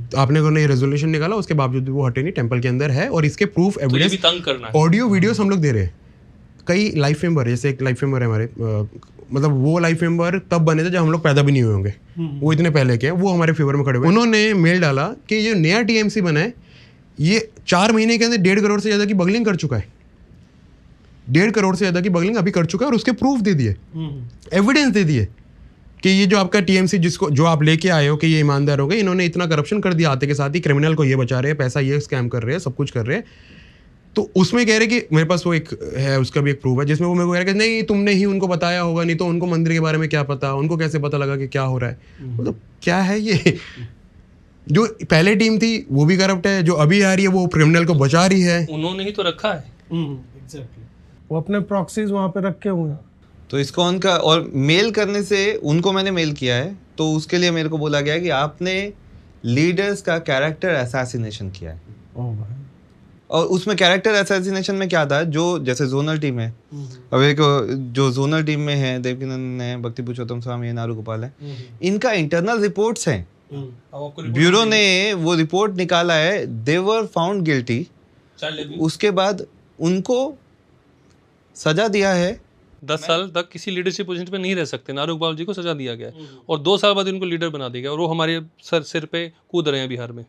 तो आपने उन्होंने रेजोल्यूशन निकाला, उसके बावजूद वो हटे नहीं, टेम्पल के अंदर है, और इसके प्रूफ एविडेंस ऑडियो वीडियोस हम लोग दे रहे हैं। कई लाइफ मेंबर, जैसे एक लाइफ मेंबर है हमारे, मतलब वो लाइफ मेंबर तब बने थे जब हम लोग पैदा भी नहीं हुए होंगे, वो इतने पहले के, वो हमारे फेवर में खड़े हुए। उन्होंने मेल डाला कि ये नया टीएमसी बना है, ये 4 महीने के अंदर 1.5 करोड़ से ज़्यादा की बगलिंग कर चुका है, 1.5 करोड़ से ज़्यादा की बगलिंग अभी कर चुका है, और उसके प्रूफ दे दिए, एविडेंस दे दिए कि ये जो आपका टीएमसी जिसको जो आप लेके आए हो कि ये ईमानदार हो गए, इन्होंने इतना करप्शन कर दिया, आते के साथ ही क्रिमिनल को ये बचा रहे हैं, पैसा ये स्कैम कर रहे हैं, सब कुछ कर रहे हैं। तो उसमें कह रहे कि मेरे पास वो एक है, उसका भी एक प्रूफ है जिसमें वो मेरे को कह रहे कि नहीं तुमने ही उनको बताया होगा, नहीं तो उनको मंदिर के बारे में क्या पता, उनको कैसे पता लगा कि क्या हो रहा है। मतलब क्या है ये, जो पहले टीम थी वो भी करप्ट है, जो अभी आ रही है वो क्रिमिनल को बचा रही है, उन्होंने ही तो रखा है। एग्जैक्टली, वो अपने प्रॉक्सीज वहाँ पे रखे हुए हैं। तो इसको उनका, और मेल करने से उनको मैंने मेल किया है, तो उसके लिए मेरे को बोला गया कि आपने लीडर्स का कैरेक्टर असैसिनेशन किया है। ओह भाई। और उसमें कैरेक्टर असैसिनेशन में क्या था, जो जैसे जोनल टीम है, अब एक जो जोनल टीम में है देवकीनंदन है, भक्ति पुरुषोत्तम स्वामी है, नारू गोपाल है, इनका इंटरनल रिपोर्ट्स हैं, ब्यूरो ने वो रिपोर्ट निकाला है, दे वर फाउंड गिल्टी, उसके बाद उनको सजा दिया है। 10 साल तक किसी लीडरशिप पोजीशन पे नहीं रह सकते, नारू गोपाल जी को सजा दिया गया है, और 2 साल बाद इनको लीडर बना दिया गया, और वो हमारे सिर पे कूद रहे हैं बिहार में,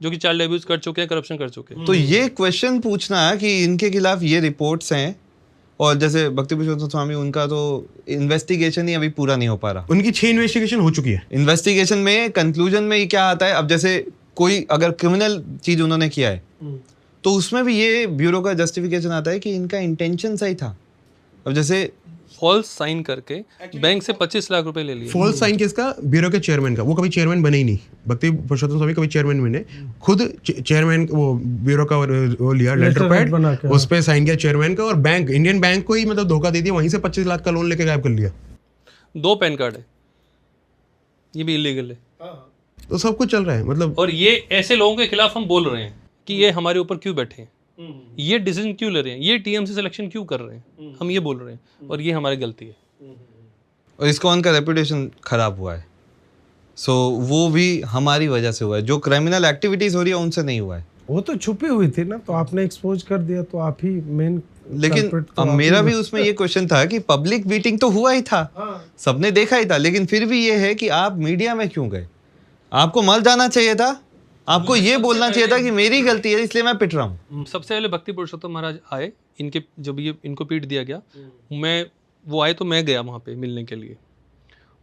जो कि चाइल्ड अब्यूज कर चुके हैं, करप्शन कर चुके हैं। तो ये क्वेश्चन पूछना कि इनके खिलाफ ये रिपोर्ट्स हैं, और जैसे भक्ति पुरुषोत्तम स्वामी, उनका तो इन्वेस्टिगेशन ही अभी पूरा नहीं हो पा रहा। उनकी 6 इन्वेस्टिगेशन हो चुकी है। इन्वेस्टिगेशन में कंक्लूजन में ये क्या आता है, अब जैसे कोई अगर क्रिमिनल चीज उन्होंने किया है तो उसमें भी ये ब्यूरो का जस्टिफिकेशन आता है कि इनका इंटेंशन सही था। अब जैसे फॉल्स साइन करके बैंक से 25 लाख रुपए ले लिए। फॉल्स साइन किसका? ब्यूरो के चेयरमैन का। वो कभी चेयरमैन बने ही नहीं, भक्ति पुरुषोत्तम स्वामी कभी चेयरमैन बने, खुद चेयरमैन वो ब्यूरो का वो लिया लेटर पैड, उस पर साइन किया चेयरमैन का, और बैंक, इंडियन बैंक को ही मतलब धोखा दे दिया, वहीं से 25 लाख का लोन लेके गायब कर लिया। 2 पैन कार्ड है, ये भी इलीगल है। तो सब कुछ चल रहा है मतलब। और ये ऐसे लोगों के खिलाफ हम बोल रहे हैं कि ये हमारे ऊपर क्यों बैठे हैं, ये डिसीजन क्यों ले रहे हैं, ये टीएमसी सिलेक्शन क्यों कर रहे हैं, हम ये बोल रहे हैं और ये हमारी गलती है। और इस्कॉन का रेपुटेशन खराब हुआ है, सो वो भी हमारी वजह से हुआ है। जो क्रिमिनल एक्टिविटीज हो रही है उनसे नहीं हुआ है। वो तो छुपी हुई थी ना, तो आपने एक्सपोज कर दिया, तो आप ही मेन। लेकिन अब मेरा भी उसमें ये क्वेश्चन था कि पब्लिक मीटिंग तो हुआ ही था, सबने देखा ही था, लेकिन फिर भी ये है कि आप मीडिया में क्यों गए? आपको मर जाना चाहिए था, आपको ये बोलना चाहिए था कि मेरी गलती है इसलिए मैं पिट रहा हूँ। सबसे पहले भक्ति पुरुषोत्तम महाराज आए, इनके जब ये इनको पीट दिया गया, वो आए तो मैं गया वहाँ पे मिलने के लिए।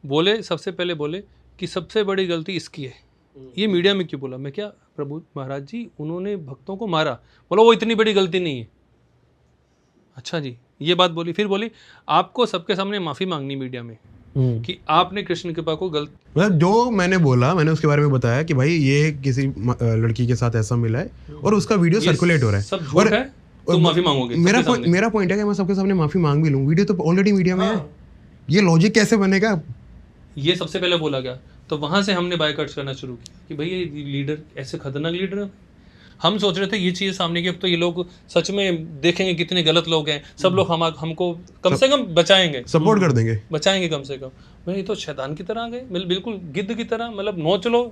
बोले सबसे पहले बोले कि सबसे बड़ी गलती इसकी है, ये मीडिया में क्यों बोला? मैं क्या प्रभु महाराज जी, उन्होंने भक्तों को मारा। बोला वो इतनी बड़ी गलती नहीं है। अच्छा जी, ये बात बोली। फिर बोली आपको सबके सामने माफ़ी मांगनी मीडिया में कि आपने कृष्ण कृपा को गलत, मतलब जो मैंने बोला मैंने उसके बारे में बताया कि भाई ये किसी लड़की के साथ ऐसा मिला है और उसका वीडियो सर्कुलेट हो रहा है। सब झूठ है, तुम माफ़ी मांगोगे। मेरा पॉइंट है कि मैं सबके सामने माफी मांग भी लूँ, वीडियो तो ऑलरेडी मीडिया में है। ये लॉजिक कैसे बनेगा? ये सबसे पहले बोला गया, तो वहां से हमने बायकॉट्स करना शुरू किया कि भाई ये लीडर ऐसे खतरनाक लीडर है। हम सोच रहे थे ये चीज़ सामने की, अब तो ये लोग सच में देखेंगे कितने गलत लोग हैं, सब लोग हमको कम से कम बचाएंगे, सपोर्ट कर देंगे, बचाएंगे कम से कम। भाई ये तो शैतान की तरह आ गए, बिल्कुल गिद्ध की तरह, मतलब नोच लो,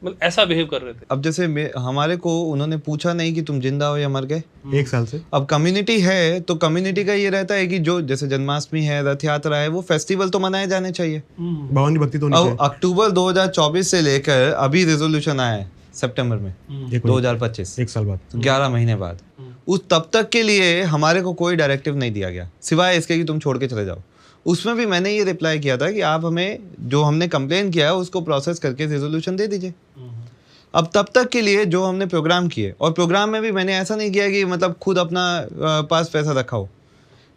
मतलब ऐसा बिहेव कर रहे थे। अब जैसे हमारे को उन्होंने पूछा नहीं कि तुम जिंदा हो या मर गए 1 साल से। अब कम्युनिटी है तो कम्युनिटी का ये रहता है कि जो जैसे जन्माष्टमी है, रथ यात्रा है, वो फेस्टिवल तो मनाए जाने चाहिए, भगवान की भक्ति तो होनी चाहिए। अक्टूबर 2024 से लेकर अभी रेजोल्यूशन आया है सितंबर में 2025, 1 साल बाद, 11 महीने बाद। उस तब तक के लिए हमारे को कोई डायरेक्टिव नहीं दिया गया सिवाय इसके कि तुम छोड़ के चले जाओ। उसमें भी मैंने ये रिप्लाई किया था कि आप हमें जो हमने कंप्लेन किया है उसको प्रोसेस करके रेजोल्यूशन दे दीजिए। अब तब तक के लिए जो हमने प्रोग्राम किए, और प्रोग्राम में भी मैंने ऐसा नहीं किया कि मतलब खुद अपना पास पैसा रखा हो,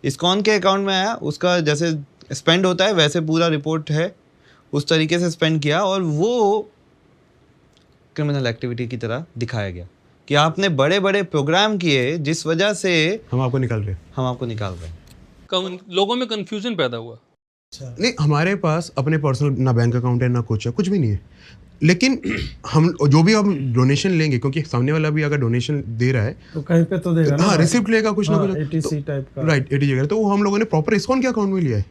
इस्कॉन के अकाउंट में आया, उसका जैसे स्पेंड होता है वैसे पूरा रिपोर्ट है, उस तरीके से स्पेंड किया, और वो क्रिमिनल एक्टिविटी की तरह दिखाया गया कि आपने बड़े बड़े प्रोग्राम किए जिस वजह से हम आपको निकाल रहे हैं। लोगों में कंफ्यूजन पैदा हुआ। नहीं, हमारे पास अपने पर्सनल ना बैंक अकाउंट है ना कुछ है, कुछ भी नहीं है। लेकिन हम जो भी हम डोनेशन लेंगे, क्योंकि सामने वाला भी अगर डोनेशन दे रहा है तो कहीं पे तो देगा ना, हाँ रिसिप्ट लेगा कुछ ना कुछ, एटीसी टाइप का, राइट, एटीसी वगैरह। तो वो हम लोगों ने प्रॉपर इस्कॉन के अकाउंट में लिया है,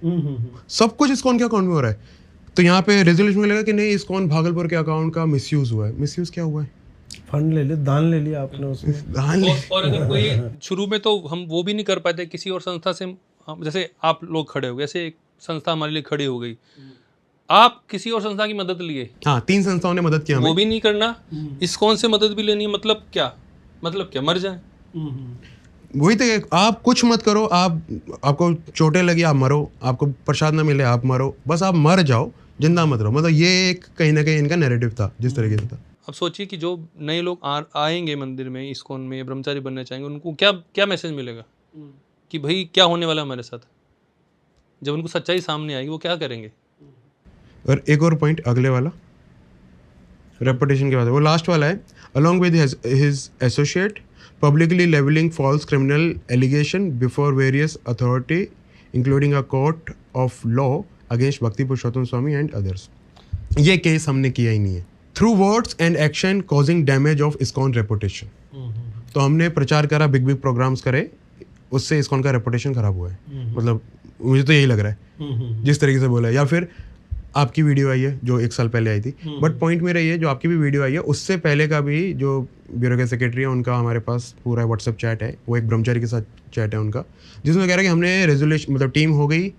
सब कुछ इस्कॉन के अकाउंट में हो रहा है। तो यहाँ पे रेजोल्यूशन में लगा कि नहीं, इस्कॉन भागलपुर के अकाउंट का मिसयूज हुआ है। मिसयूज क्या हुआ है? फंड ले लिया, दान ले लिया आपने उसमें। और अगर कोई शुरू में तो हम वो भी नहीं कर पाते, किसी और संस्था से, जैसे आप लोग खड़े हो गए, ऐसे एक संस्था हमारे लिए खड़ी हो गई, आप किसी और संस्था की मदद लिए, हाँ 3 संस्थाओं ने मदद किया, वो भी नहीं करना, इस्कॉन से मदद भी लेनी है, मतलब क्या मर जाए। वही तो, आप कुछ मत करो, आपको चोटें लगी आप मरो, आपको प्रसाद ना मिले आप मरो, बस आप मर जाओ, जिंदा मत रहो। मतलब ये एक कहीं ना कहीं इनका नैरेटिव था जिस तरीके से था। अब सोचिए कि जो नए लोग आएंगे मंदिर में, इस्कॉन में ब्रह्मचारी बनना चाहेंगे, उनको क्या मैसेज मिलेगा कि भाई क्या होने वाला है हमारे साथ? जब उनको सच्चाई सामने आएगी वो क्या करेंगे? और एक और पॉइंट अगले वाला रेपुटेशन के बाद, वो लास्ट वाला है, along with his associate publicly leveling false criminal allegation before various authority including a court of law against Bhakti Purushottam Swami and others. ये केस हमने किया ही नहीं है। Through words and action causing damage of ISKCON reputation. तो हमने प्रचार करा, big programmes करे, उससे ISKCON का रेपुटेशन खराब हुआ है। मतलब मुझे तो यही लग रहा है जिस तरीके से बोला है। या फिर आपकी वीडियो आई है जो 1 साल पहले आई थी, बट पॉइंट मेरा ये, जो आपकी भी वीडियो आई है उससे पहले का भी जो ब्यूरो के सेक्रेटरी है उनका हमारे पास पूरा व्हाट्सएप चैट है, वो एक ब्रह्मचारी के साथ चैट है उनका, जिसमें कह रहा है कि हमने रेजोल्यूशन, मतलब टीम हो गई,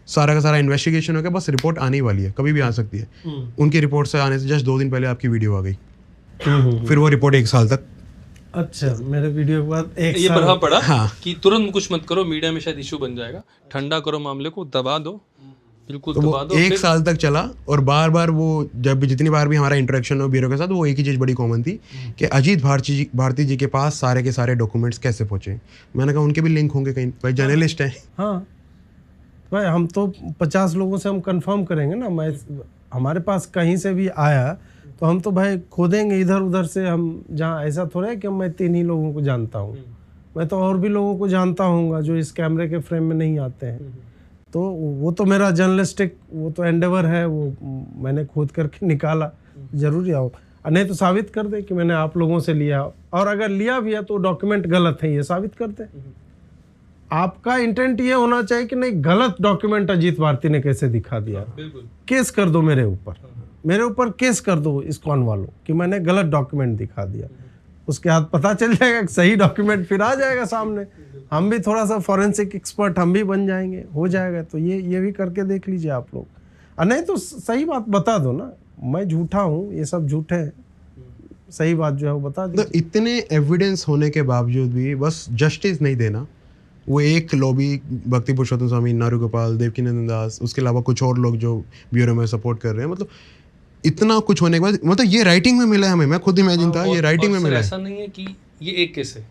सारा का सारा इन्वेस्टिगेशन हो गया, बस रिपोर्ट आने वाली है, कभी भी आ सकती है। उनकी रिपोर्ट से आने से जस्ट 2 दिन पहले आपकी वीडियो आ गई, फिर वो रिपोर्ट 1 साल तक। अच्छा, मेरे वीडियो के बाद ये प्रभाव पड़ा हाँ। कि तुरंत कुछ मत करो, मीडिया में शायद इशू बन जाएगा, ठंडा करो मामले को, दबा दो, बिल्कुल तो दबा दो। 1 साल तक चला, और बार बार वो जब भी जितनी बार भी हमारा इंटरेक्शन हो ब्यूरो के साथ, वो एक ही चीज़ बड़ी कॉमन थी कि अजीत भारती जी के पास सारे के सारे डॉक्यूमेंट्स कैसे पहुँचे। मैंने कहा उनके भी लिंक होंगे कहीं, भाई जर्नलिस्ट है। हाँ भाई, हम तो 50 लोगों से हम कंफर्म करेंगे ना, मैं हमारे पास कहीं से भी आया तो हम तो भाई खोदेंगे इधर उधर से। हम जहाँ ऐसा थोड़ा है कि मैं 3 ही लोगों को जानता हूँ, मैं तो और भी लोगों को जानता हूँगा जो इस कैमरे के फ्रेम में नहीं आते हैं। तो वो तो मेरा जर्नलिस्टिक वो तो एंडेवर है, वो मैंने खोद करके निकाला, जरूरी आओ नहीं तो साबित कर दे कि मैंने आप लोगों से लिया, और अगर लिया भी है तो डॉक्यूमेंट गलत है ये साबित कर दे। आपका इंटेंट ये होना चाहिए कि नहीं गलत डॉक्यूमेंट अजीत भारती ने कैसे दिखा दिया, केस कर दो मेरे ऊपर केस कर दो इस्कॉन वालों कि मैंने गलत डॉक्यूमेंट दिखा दिया। उसके बाद पता चल जाएगा कि सही डॉक्यूमेंट, फिर आ जाएगा सामने, हम भी थोड़ा सा फॉरेंसिक एक्सपर्ट हम भी बन जाएंगे, हो जाएगा। तो ये भी करके देख लीजिए आप लोग, और नहीं तो सही बात बता दो ना, मैं झूठा हूँ, ये सब झूठे हैं, सही बात जो है वो बता दीजिए। तो इतने एविडेंस होने के बावजूद भी बस जस्टिस नहीं देना, वो एक लॉबी भक्ति पुरुषोत्तम स्वामी, नारू गोपाल, देवकीनंदन दास, उसके अलावा कुछ और लोग जो ब्यूरो में सपोर्ट कर रहे हैं, मतलब इतना कुछ होने के बाद मतलब ये राइटिंग में मिला है हमें, मैं खुद इमेजिन था ये राइटिंग में मिला है। ऐसा नहीं है कि ये एक केस है,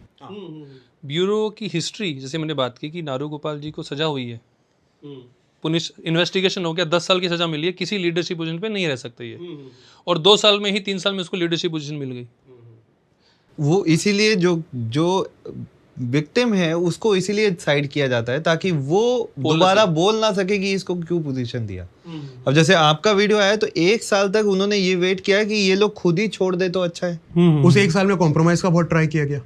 ब्यूरो की हिस्ट्री जैसे मैंने बात की कि नारू गोपाल जी को सजा हुई है, पुलिस इन्वेस्टिगेशन हो गया, 10 साल की सजा मिली है, किसी लीडरशिप पोजीशन पे नहीं रह सकते ये, और 2 साल में ही 3 साल में उसको लीडरशिप पोजीशन मिल गई। वो इसीलिए जो विक्टिम है उसको इसीलिए साइड किया जाता है ताकि वो दोबारा बोल ना सके कि इसको क्यों पोजीशन दिया। अब जैसे आपका वीडियो आया तो 1 साल तक उन्होंने ये वेट किया कि ये लोग खुद ही छोड़ दे तो अच्छा है। उस 1 साल में कॉम्प्रोमाइज का बहुत ट्राई किया गया,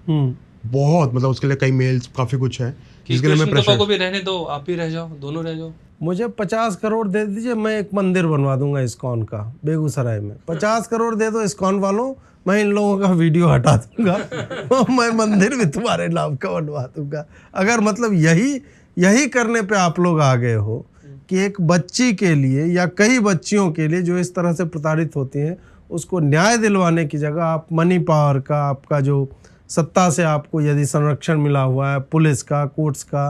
बहुत, मतलब उसके लिए कई मेल्स काफी कुछ है जिसके लिए मैं प्रेशर को भी रहने दो, आप भी रह जाओ, दोनों रह जाओ। मुझे 50 करोड़ दे दीजिए, मैं एक मंदिर बनवा दूंगा इस्कॉन का बेगूसराय में। 50 करोड़ दे दो इस्कॉन वालों, मैं इन लोगों का वीडियो हटा दूंगा मैं मंदिर भी तुम्हारे नाम का बनवा दूंगा। अगर मतलब यही करने पे आप लोग आ गए हो कि एक बच्ची के लिए या कई बच्चियों के लिए जो इस तरह से प्रताड़ित होती हैं उसको न्याय दिलवाने की जगह आप मनी पावर का, आपका जो सत्ता से आपको यदि संरक्षण मिला हुआ है, पुलिस का, कोर्ट्स का,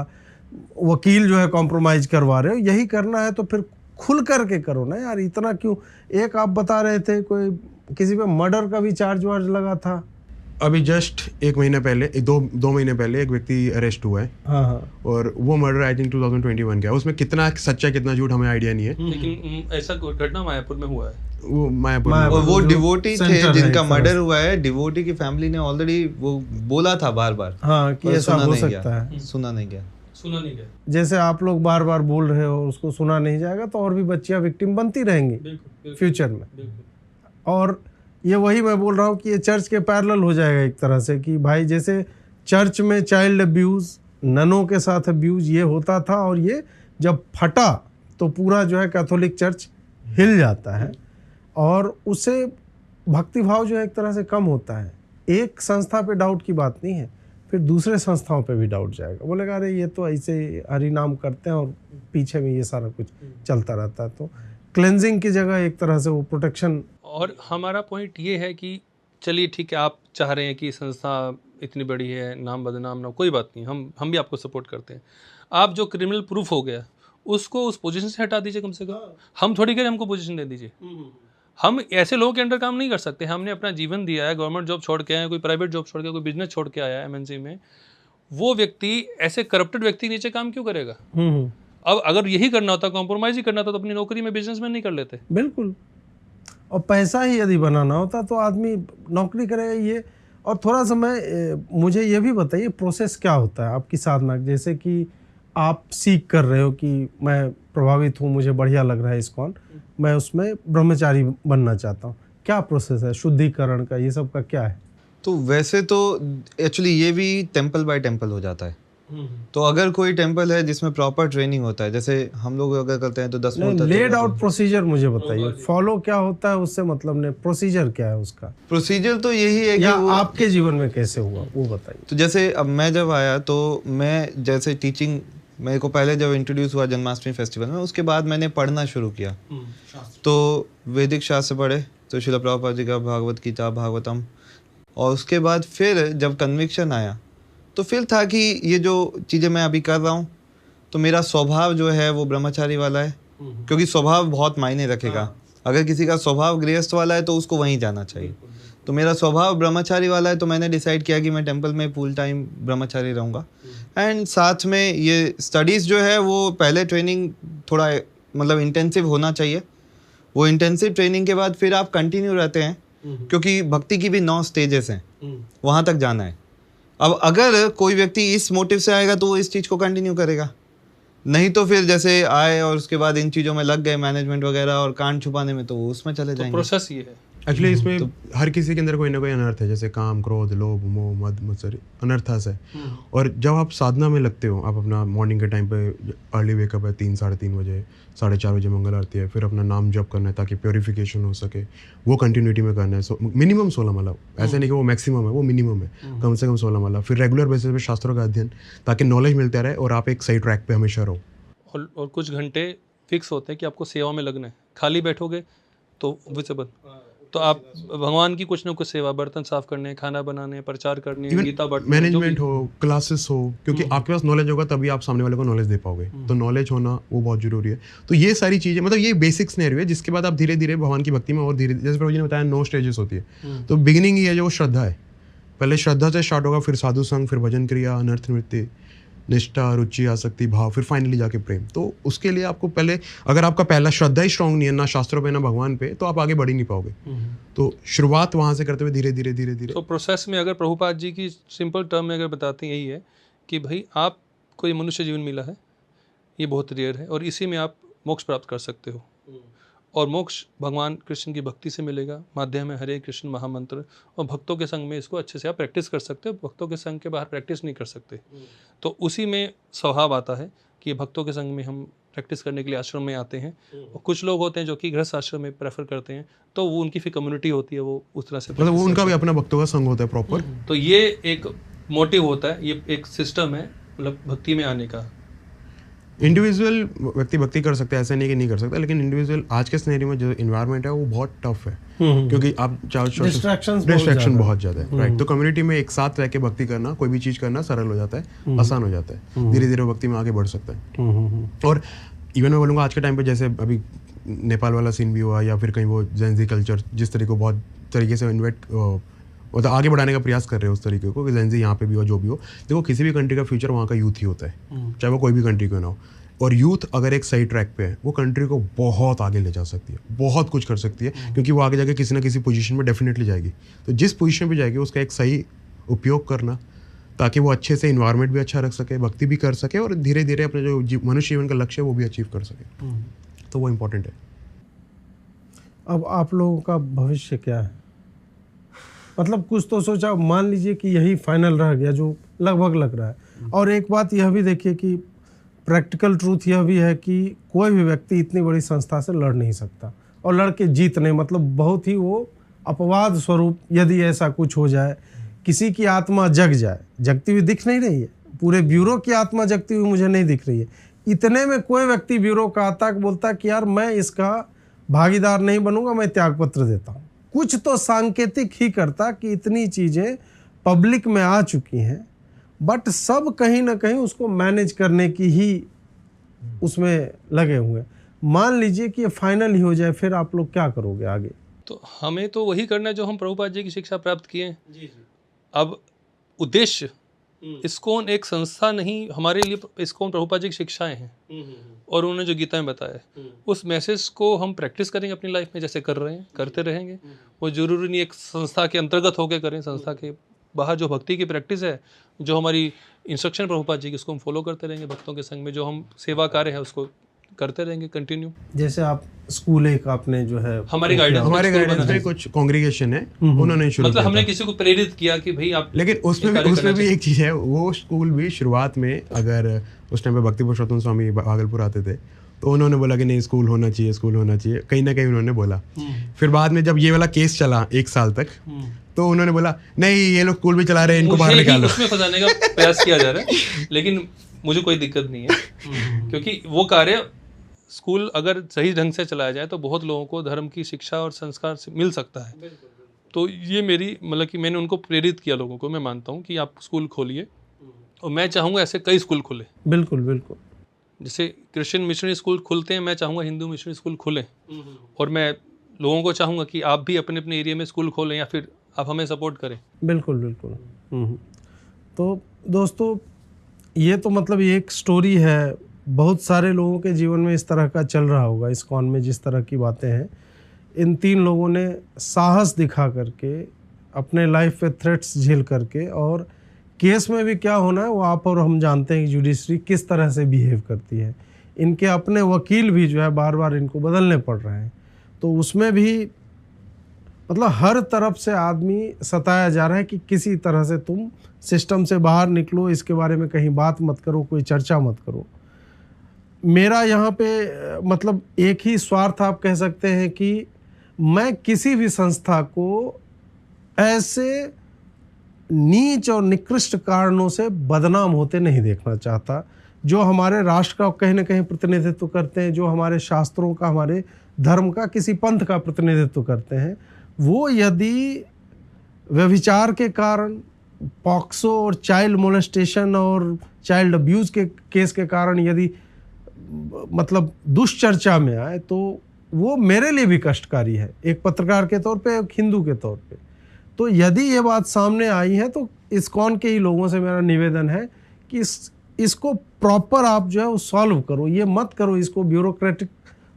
वकील जो है कॉम्प्रोमाइज करवा रहे हो, यही करना है तो फिर खुल करके करो ना यार, इतना क्यों। एक आप बता रहे थे कोई किसी पे मर्डर का भी चार्ज वार्ज लगा था, अभी जस्ट 1 महीने पहले, 2 महीने पहले एक व्यक्ति अरेस्ट हुआ है। हाँ। और वो मर्डर आई थिंक 2021 का है, उसमें कितना सच्चा कितना झूठ हमें आइडिया नहीं है, लेकिन ऐसा घटना मायापुर में हुआ है। वो मायापुर और वो जो डिवोटी सेंटर थे है जिनका एक मर्डर हुआ है, डिवोटी की फैमिली ने ऑलरेडी वो बोला था बार बार, हाँ कि ऐसा सुना हो नहीं सकता गया, है, सुना नहीं गया। जैसे आप लोग बार बार बोल रहे हो उसको सुना नहीं जाएगा तो और भी बच्चियां विक्टिम बनती रहेंगी फ्यूचर में। और ये वही मैं बोल रहा हूँ कि ये चर्च के पैरेलल हो जाएगा एक तरह से कि भाई जैसे चर्च में चाइल्ड अब्यूज़, ननों के साथ अब्यूज़ ये होता था, और ये जब फटा तो पूरा जो है कैथोलिक चर्च हिल जाता है और उससे भक्तिभाव जो है एक तरह से कम होता है। एक संस्था पे डाउट की बात नहीं है, फिर दूसरे संस्थाओं पे भी डाउट जाएगा, बोलेगा अरे ये तो ऐसे हरि नाम करते हैं और पीछे में ये सारा कुछ चलता रहता है। तो क्लेंजिंग की जगह एक तरह से वो प्रोटेक्शन। और हमारा पॉइंट ये है कि चलिए ठीक है, आप चाह रहे हैं कि संस्था इतनी बड़ी है, नाम बदनाम ना, कोई बात नहीं, हम भी आपको सपोर्ट करते हैं। आप जो क्रिमिनल प्रूफ हो गया उसको उस पोजीशन से हटा दीजिए कम से कम, हम थोड़ी करें, हमको पोजीशन दे दीजिए। हम ऐसे लोगों के अंडर काम नहीं कर सकते। हमने अपना जीवन दिया है, गवर्नमेंट जॉब छोड़ के आए, कोई प्राइवेट जॉब छोड़ के, कोई बिजनेस छोड़ के आया है एमएनसी में, वो व्यक्ति ऐसे करप्टेड व्यक्ति नीचे काम क्यों करेगा? अब अगर यही करना होता, कॉम्प्रोमाइज ही करना था, तो अपनी नौकरी में बिजनेसमैन नहीं कर लेते। बिल्कुल, और पैसा ही यदि बनाना होता तो आदमी नौकरी करेगा। ये और थोड़ा सा मुझे ये भी बताइए प्रोसेस क्या होता है आपकी साधना, जैसे कि आप सीख कर रहे हो कि मैं प्रभावित हूँ, मुझे बढ़िया लग रहा है इस्कॉन, मैं उसमें ब्रह्मचारी बनना चाहता हूँ, क्या प्रोसेस है शुद्धिकरण का, ये सब का क्या है? तो वैसे तो एक्चुअली ये भी टेम्पल बाय टेम्पल हो जाता है। तो अगर कोई टेम्पल है जिसमें प्रॉपर ट्रेनिंग होता है, जैसे हम लोग अगर करते हैं तो 10 लेड आउट प्रोसीजर मुझे बताइए, फॉलो क्या होता है उससे मतलब ने, प्रोसीजर क्या है उसका? प्रोसीजर तो यही है या कि आपके जीवन में कैसे हुआ वो बताइए। तो जैसे अब मैं जब आया तो मैं जैसे टीचिंग, मेरे को पहले जब इंट्रोड्यूस हुआ जन्माष्टमी फेस्टिवल में, उसके बाद मैंने पढ़ना शुरू किया। तो वैदिक शास्त्र पढ़े, तो श्रील प्रभुपाद जी का भागवत गीता, भागवतम, और उसके बाद फिर जब कन्विक्शन आया तो फिर था कि ये जो चीज़ें मैं अभी कर रहा हूँ तो मेरा स्वभाव जो है वो ब्रह्मचारी वाला है, क्योंकि स्वभाव बहुत मायने रखेगा। अगर किसी का स्वभाव गृहस्थ वाला है तो उसको वहीं जाना चाहिए। तो मेरा स्वभाव ब्रह्मचारी वाला है, तो मैंने डिसाइड किया कि मैं टेम्पल में फुल टाइम ब्रह्मचारी रहूँगा। एंड साथ में ये स्टडीज़ जो है वो पहले ट्रेनिंग थोड़ा मतलब इंटेंसिव होना चाहिए। वो इंटेंसिव ट्रेनिंग के बाद फिर आप कंटिन्यू रहते हैं, क्योंकि भक्ति की भी 9 स्टेजेस हैं, वहाँ तक जाना है। अब अगर कोई व्यक्ति इस मोटिव से आएगा तो वो इस चीज़ को कंटिन्यू करेगा, नहीं तो फिर जैसे आए और उसके बाद इन चीज़ों में लग गए मैनेजमेंट वगैरह और कांड छुपाने में, तो वो उसमें चले तो जाएंगे। प्रोसेस ये है। एक्चुअली इसमें हर किसी के अंदर कोई ना कोई अनर्थ है, जैसे काम, क्रोध, लोभ, मोह, मद मत्सर, अनर्थास है। और जब आप साधना में लगते हो, आप अपना मॉर्निंग के टाइम पे अर्ली वेकअप है, 3 साढ़े 3 बजे, 4:30 बजे मंगल आरती है, फिर अपना नाम जप करना है ताकि प्योरिफिकेशन हो सके, वो कंटिन्यूटी में करना है। मिनिमम 16 माला, ऐसे नहीं कि वो मैक्सिमम है, वो मिनिमम है, कम से कम 16 माला। फिर रेगुलर बेसिस पे शास्त्रों का अध्ययन, ताकि नॉलेज मिलता रहे और आप एक सही ट्रैक पे हमेशा रहो। और कुछ घंटे फिक्स होते हैं कि आपको सेवा में लगना है। खाली बैठोगे तो विजिबल, तो आप भगवान की कुछ ना कुछ सेवा, बर्तन साफ करने, खाना बनाने, प्रचार करने, गीता बांटने, मैनेजमेंट हो, क्लासेस हो, क्योंकि आपके पास नॉलेज होगा तभी आप सामने वाले को नॉलेज दे पाओगे। तो नॉलेज होना वो बहुत जरूरी है। तो ये सारी चीजें, मतलब ये बेसिक सिनेरियो है, जिसके बाद आप धीरे धीरे भगवान की भक्ति में और धीरे, जैसे प्रभु जी ने बताया 9 स्टेजेस होती है। तो बिगिनिंग ही है जो श्रद्धा है, पहले श्रद्धा से स्टार्ट होगा, फिर साधु संग, फिर भजन क्रिया, अनर्थ निवृत्ति, निष्ठा, रुचि, आसक्ति, भाव, फिर फाइनली जाके प्रेम। तो उसके लिए आपको पहले, अगर आपका पहला श्रद्धा ही स्ट्रांग नहीं है, ना शास्त्रों पे ना भगवान पे, तो आप आगे बढ़ ही नहीं पाओगे। तो शुरुआत वहां से करते हुए धीरे धीरे धीरे धीरे। तो प्रोसेस में अगर प्रभुपाद जी की सिंपल टर्म में अगर बताते हैं, यही है कि भाई आपको ये मनुष्य जीवन मिला है, ये बहुत रेयर है, और इसी में आप मोक्ष प्राप्त कर सकते हो। और मोक्ष भगवान कृष्ण की भक्ति से मिलेगा, माध्यम है हरे कृष्ण महामंत्र, और भक्तों के संग में इसको अच्छे से आप प्रैक्टिस कर सकते हो। भक्तों के संग के बाहर प्रैक्टिस नहीं कर सकते। तो उसी में स्वभाव आता है कि भक्तों के संग में हम प्रैक्टिस करने के लिए आश्रम में आते हैं। और कुछ लोग होते हैं जो कि गृहस्थ आश्रम में प्रेफर करते हैं, तो वो उनकी फिर कम्युनिटी होती है, वो उस तरह से, मतलब वो उनका भी अपना भक्तों का संग होता है प्रॉपर। तो ये एक मोटिव होता है, ये एक सिस्टम है, मतलब भक्ति में आने का। इंडिविजुअल व्यक्ति भक्ति कर सकते हैं, ऐसा नहीं कि नहीं कर सकता, लेकिन इंडिविजुअल आज के सिनेरियो में जो इन्वायरमेंट है वो बहुत टफ है, क्योंकि आप डिस्ट्रैक्शन बहुत ज्यादा है, राइट। तो कम्युनिटी में एक साथ रह के भक्ति करना, कोई भी चीज करना सरल हो जाता है, आसान हो जाता है, धीरे धीरे भक्ति में आगे बढ़ सकता है। और इवन मैं बोलूँगा आज के टाइम पे, जैसे अभी नेपाल वाला सीन भी हुआ, या फिर कहीं वो जेंजी कल्चर जिस तरीके को बहुत तरीके से मतलब आगे बढ़ाने का प्रयास कर रहे हो उस तरीके को, कि जेंजी यहाँ पे भी हो, जो भी हो, देखो किसी भी कंट्री का फ्यूचर वहाँ का यूथ ही होता है, चाहे वो कोई भी कंट्री क्यों ना हो। और यूथ अगर एक सही ट्रैक पे है, वो कंट्री को बहुत आगे ले जा सकती है, बहुत कुछ कर सकती है, क्योंकि वो आगे जाके किसी ना किसी पोजीशन में डेफिनेटली जाएगी। तो जिस पोजीशन पे जाएगी उसका एक सही उपयोग करना, ताकि वो अच्छे से इन्वायरमेंट भी अच्छा रख सके, भक्ति भी कर सके, और धीरे धीरे अपने जो मनुष्य जीवन का लक्ष्य है वो भी अचीव कर सके। तो वो इम्पोर्टेंट है। अब आप लोगों का भविष्य क्या है? मतलब कुछ तो सोचा, मान लीजिए कि यही फाइनल रह गया, जो लगभग लग रहा है। और एक बात यह भी देखिए कि प्रैक्टिकल ट्रूथ यह भी है कि कोई भी व्यक्ति इतनी बड़ी संस्था से लड़ नहीं सकता, और लड़ के जीत नहीं, मतलब बहुत ही वो अपवाद स्वरूप यदि ऐसा कुछ हो जाए, किसी की आत्मा जग जाए, जगती हुई दिख नहीं रही है, पूरे ब्यूरो की आत्मा जगती हुई मुझे नहीं दिख रही है, इतने में कोई व्यक्ति ब्यूरो का आता बोलता कि यार मैं इसका भागीदार नहीं बनूंगा, मैं त्याग पत्र देता हूँ, कुछ तो सांकेतिक ही करता कि इतनी चीज़ें पब्लिक में आ चुकी हैं, बट सब कहीं ना कहीं उसको मैनेज करने की ही उसमें लगे हुए। मान लीजिए कि ये फाइनल ही हो जाए, फिर आप लोग क्या करोगे आगे? तो हमें तो वही करना है जो हम प्रभुपाद जी की शिक्षा प्राप्त किए हैं। अब उद्देश्य इस्कॉन एक संस्था नहीं, हमारे लिए इस्कॉन प्रभुपाद जी की शिक्षाएं हैं, और उन्होंने जो गीता में बताया है उस मैसेज को हम प्रैक्टिस करेंगे अपनी लाइफ में, जैसे कर रहे हैं, करते रहेंगे। वो जरूरी नहीं एक संस्था के अंतर्गत होकर करें, संस्था के बाहर जो भक्ति की प्रैक्टिस है, जो हमारी इंस्ट्रक्शन प्रभुपाद जी की, उसको हम फॉलो करते रहेंगे। भक्तों के संग में जो हम सेवा कार्य है उसको करते रहेंगे कंटिन्यू। जैसे आप स्कूल एक आपने जो है हमारे गाइडेंस में कुछ कांग्रेगेशन है, उन्होंने शुरू मतलब हमने किसी को प्रेरित किया कि भाई आप, लेकिन उसमें भी एक चीज है, वो स्कूल भी शुरुआत में, अगर उस टाइम पे भक्ति पुरुषोत्तम स्वामी भागलपुर आते थे, तो उन्होंने बोला कि नहीं स्कूल होना चाहिए, स्कूल होना चाहिए, कहीं ना कहीं उन्होंने बोला। फिर बाद में जब ये वाला केस चला 1 साल तक, तो उन्होंने बोला नहीं ये लोग स्कूल भी चला रहे हैं, इनको बाहर निकालो। उसमें फंसाने का प्रयास किया जा रहा है, लेकिन मुझे कोई दिक्कत नहीं है, क्योंकि वो कार्य स्कूल अगर सही ढंग से चलाया जाए तो बहुत लोगों को धर्म की शिक्षा और संस्कार से मिल सकता है। तो ये मेरी मतलब कि मैंने उनको प्रेरित किया लोगों को, मैं मानता हूँ कि आप स्कूल खोलिए, और मैं चाहूँगा ऐसे कई स्कूल खुले। बिल्कुल बिल्कुल, जैसे क्रिश्चियन मिशनरी स्कूल खुलते हैं, मैं चाहूँगा हिंदू मिशनरी स्कूल खुलें, और मैं लोगों को चाहूँगा कि आप भी अपने अपने एरिया में स्कूल खोलें, या फिर आप हमें सपोर्ट करें। बिल्कुल बिल्कुल। तो दोस्तों ये तो मतलब ये एक स्टोरी है, बहुत सारे लोगों के जीवन में इस तरह का चल रहा होगा। इस्कॉन में जिस तरह की बातें हैं, इन 3 लोगों ने साहस दिखा करके, अपने लाइफ पे थ्रेट्स झेल करके, और केस में भी क्या होना है वो आप और हम जानते हैं कि जुडिशरी किस तरह से बिहेव करती है। इनके अपने वकील भी जो है बार बार इनको बदलने पड़ रहे हैं, तो उसमें भी मतलब हर तरफ से आदमी सताया जा रहा है कि किसी तरह से तुम सिस्टम से बाहर निकलो, इसके बारे में कहीं बात मत करो, कोई चर्चा मत करो। मेरा यहाँ पे मतलब एक ही स्वार्थ आप कह सकते हैं कि मैं किसी भी संस्था को ऐसे नीच और निकृष्ट कारणों से बदनाम होते नहीं देखना चाहता। जो हमारे राष्ट्र का कहीं ना कहीं प्रतिनिधित्व करते हैं, जो हमारे शास्त्रों का, हमारे धर्म का, किसी पंथ का प्रतिनिधित्व करते हैं, वो यदि व्यभिचार के कारण, पॉक्सो और चाइल्ड मोलेस्टेशन और चाइल्ड अब्यूज़ के केस के कारण यदि मतलब दुष्चर्चा में आए तो वो मेरे लिए भी कष्टकारी है, एक पत्रकार के तौर पे, एक हिंदू के तौर पे। तो यदि ये बात सामने आई है तो इस्कॉन के ही लोगों से मेरा निवेदन है कि इसको प्रॉपर आप जो है वो सॉल्व करो। ये मत करो, इसको ब्यूरोक्रेटिक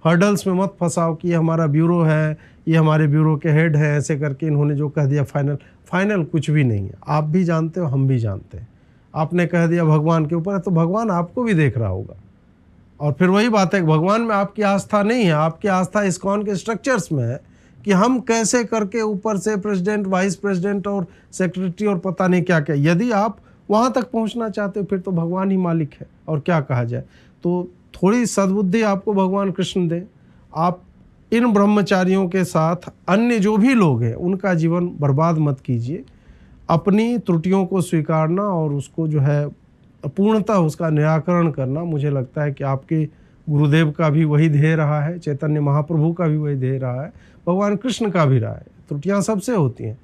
हर्डल्स में मत फंसाओ कि ये हमारा ब्यूरो है, ये हमारे ब्यूरो के हेड है, ऐसे करके इन्होंने जो कह दिया फाइनल कुछ भी नहीं है। आप भी जानते हो, हम भी जानते हैं। आपने कह दिया भगवान के ऊपर है, तो भगवान आपको भी देख रहा होगा। और फिर वही बात है कि भगवान में आपकी आस्था नहीं है, आपकी आस्था इस्कॉन के स्ट्रक्चर्स में है कि हम कैसे करके ऊपर से प्रेसिडेंट, वाइस प्रेसिडेंट और सेक्रेटरी और पता नहीं क्या क्या। यदि आप वहाँ तक पहुँचना चाहते हो फिर तो भगवान ही मालिक है, और क्या कहा जाए। तो थोड़ी सद्बुद्धि आपको भगवान कृष्ण दें। आप इन ब्रह्मचारियों के साथ अन्य जो भी लोग हैं उनका जीवन बर्बाद मत कीजिए। अपनी त्रुटियों को स्वीकारना और उसको जो है पूर्णतः उसका निराकरण करना, मुझे लगता है कि आपके गुरुदेव का भी वही ध्येय रहा है, चैतन्य महाप्रभु का भी वही ध्येय रहा है, भगवान कृष्ण का भी रहा है। त्रुटियां सबसे होती हैं,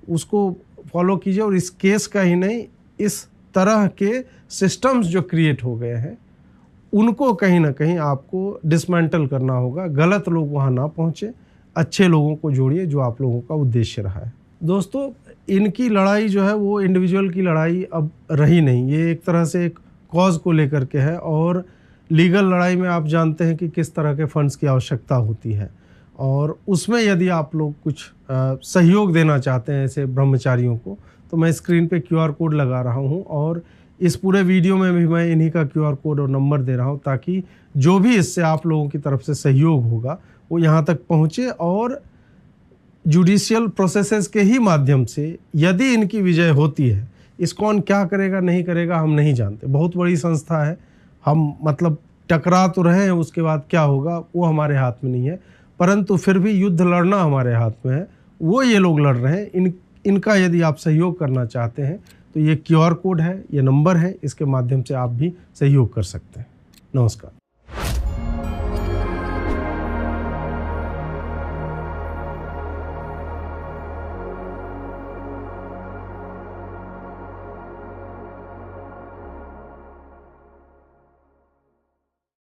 उसको फॉलो कीजिए। और इस केस का ही नहीं, इस तरह के सिस्टम्स जो क्रिएट हो गए हैं उनको कहीं ना कहीं आपको डिसमेंटल करना होगा। गलत लोग वहाँ ना पहुँचे, अच्छे लोगों को जोड़िए, जो आप लोगों का उद्देश्य रहा है। दोस्तों, इनकी लड़ाई जो है वो इंडिविजुअल की लड़ाई अब रही नहीं, ये एक तरह से एक कॉज को लेकर के है। और लीगल लड़ाई में आप जानते हैं कि किस तरह के फंड्स की आवश्यकता होती है, और उसमें यदि आप लोग कुछ सहयोग देना चाहते हैं ऐसे ब्रह्मचारियों को, तो मैं स्क्रीन पे QR कोड लगा रहा हूं, और इस पूरे वीडियो में भी मैं इन्हीं का QR कोड और नंबर दे रहा हूं, ताकि जो भी इससे आप लोगों की तरफ से सहयोग होगा वो यहाँ तक पहुँचे। और जुडिशियल प्रोसेसेस के ही माध्यम से यदि इनकी विजय होती है, इस्कॉन क्या करेगा नहीं करेगा हम नहीं जानते। बहुत बड़ी संस्था है, हम मतलब टकरा तो रहे हैं, उसके बाद क्या होगा वो हमारे हाथ में नहीं है, परंतु फिर भी युद्ध लड़ना हमारे हाथ में है। वो ये लोग लड़ रहे हैं, इनका यदि आप सहयोग करना चाहते हैं तो ये QR कोड है, ये नंबर है, इसके माध्यम से आप भी सहयोग कर सकते हैं। नमस्कार।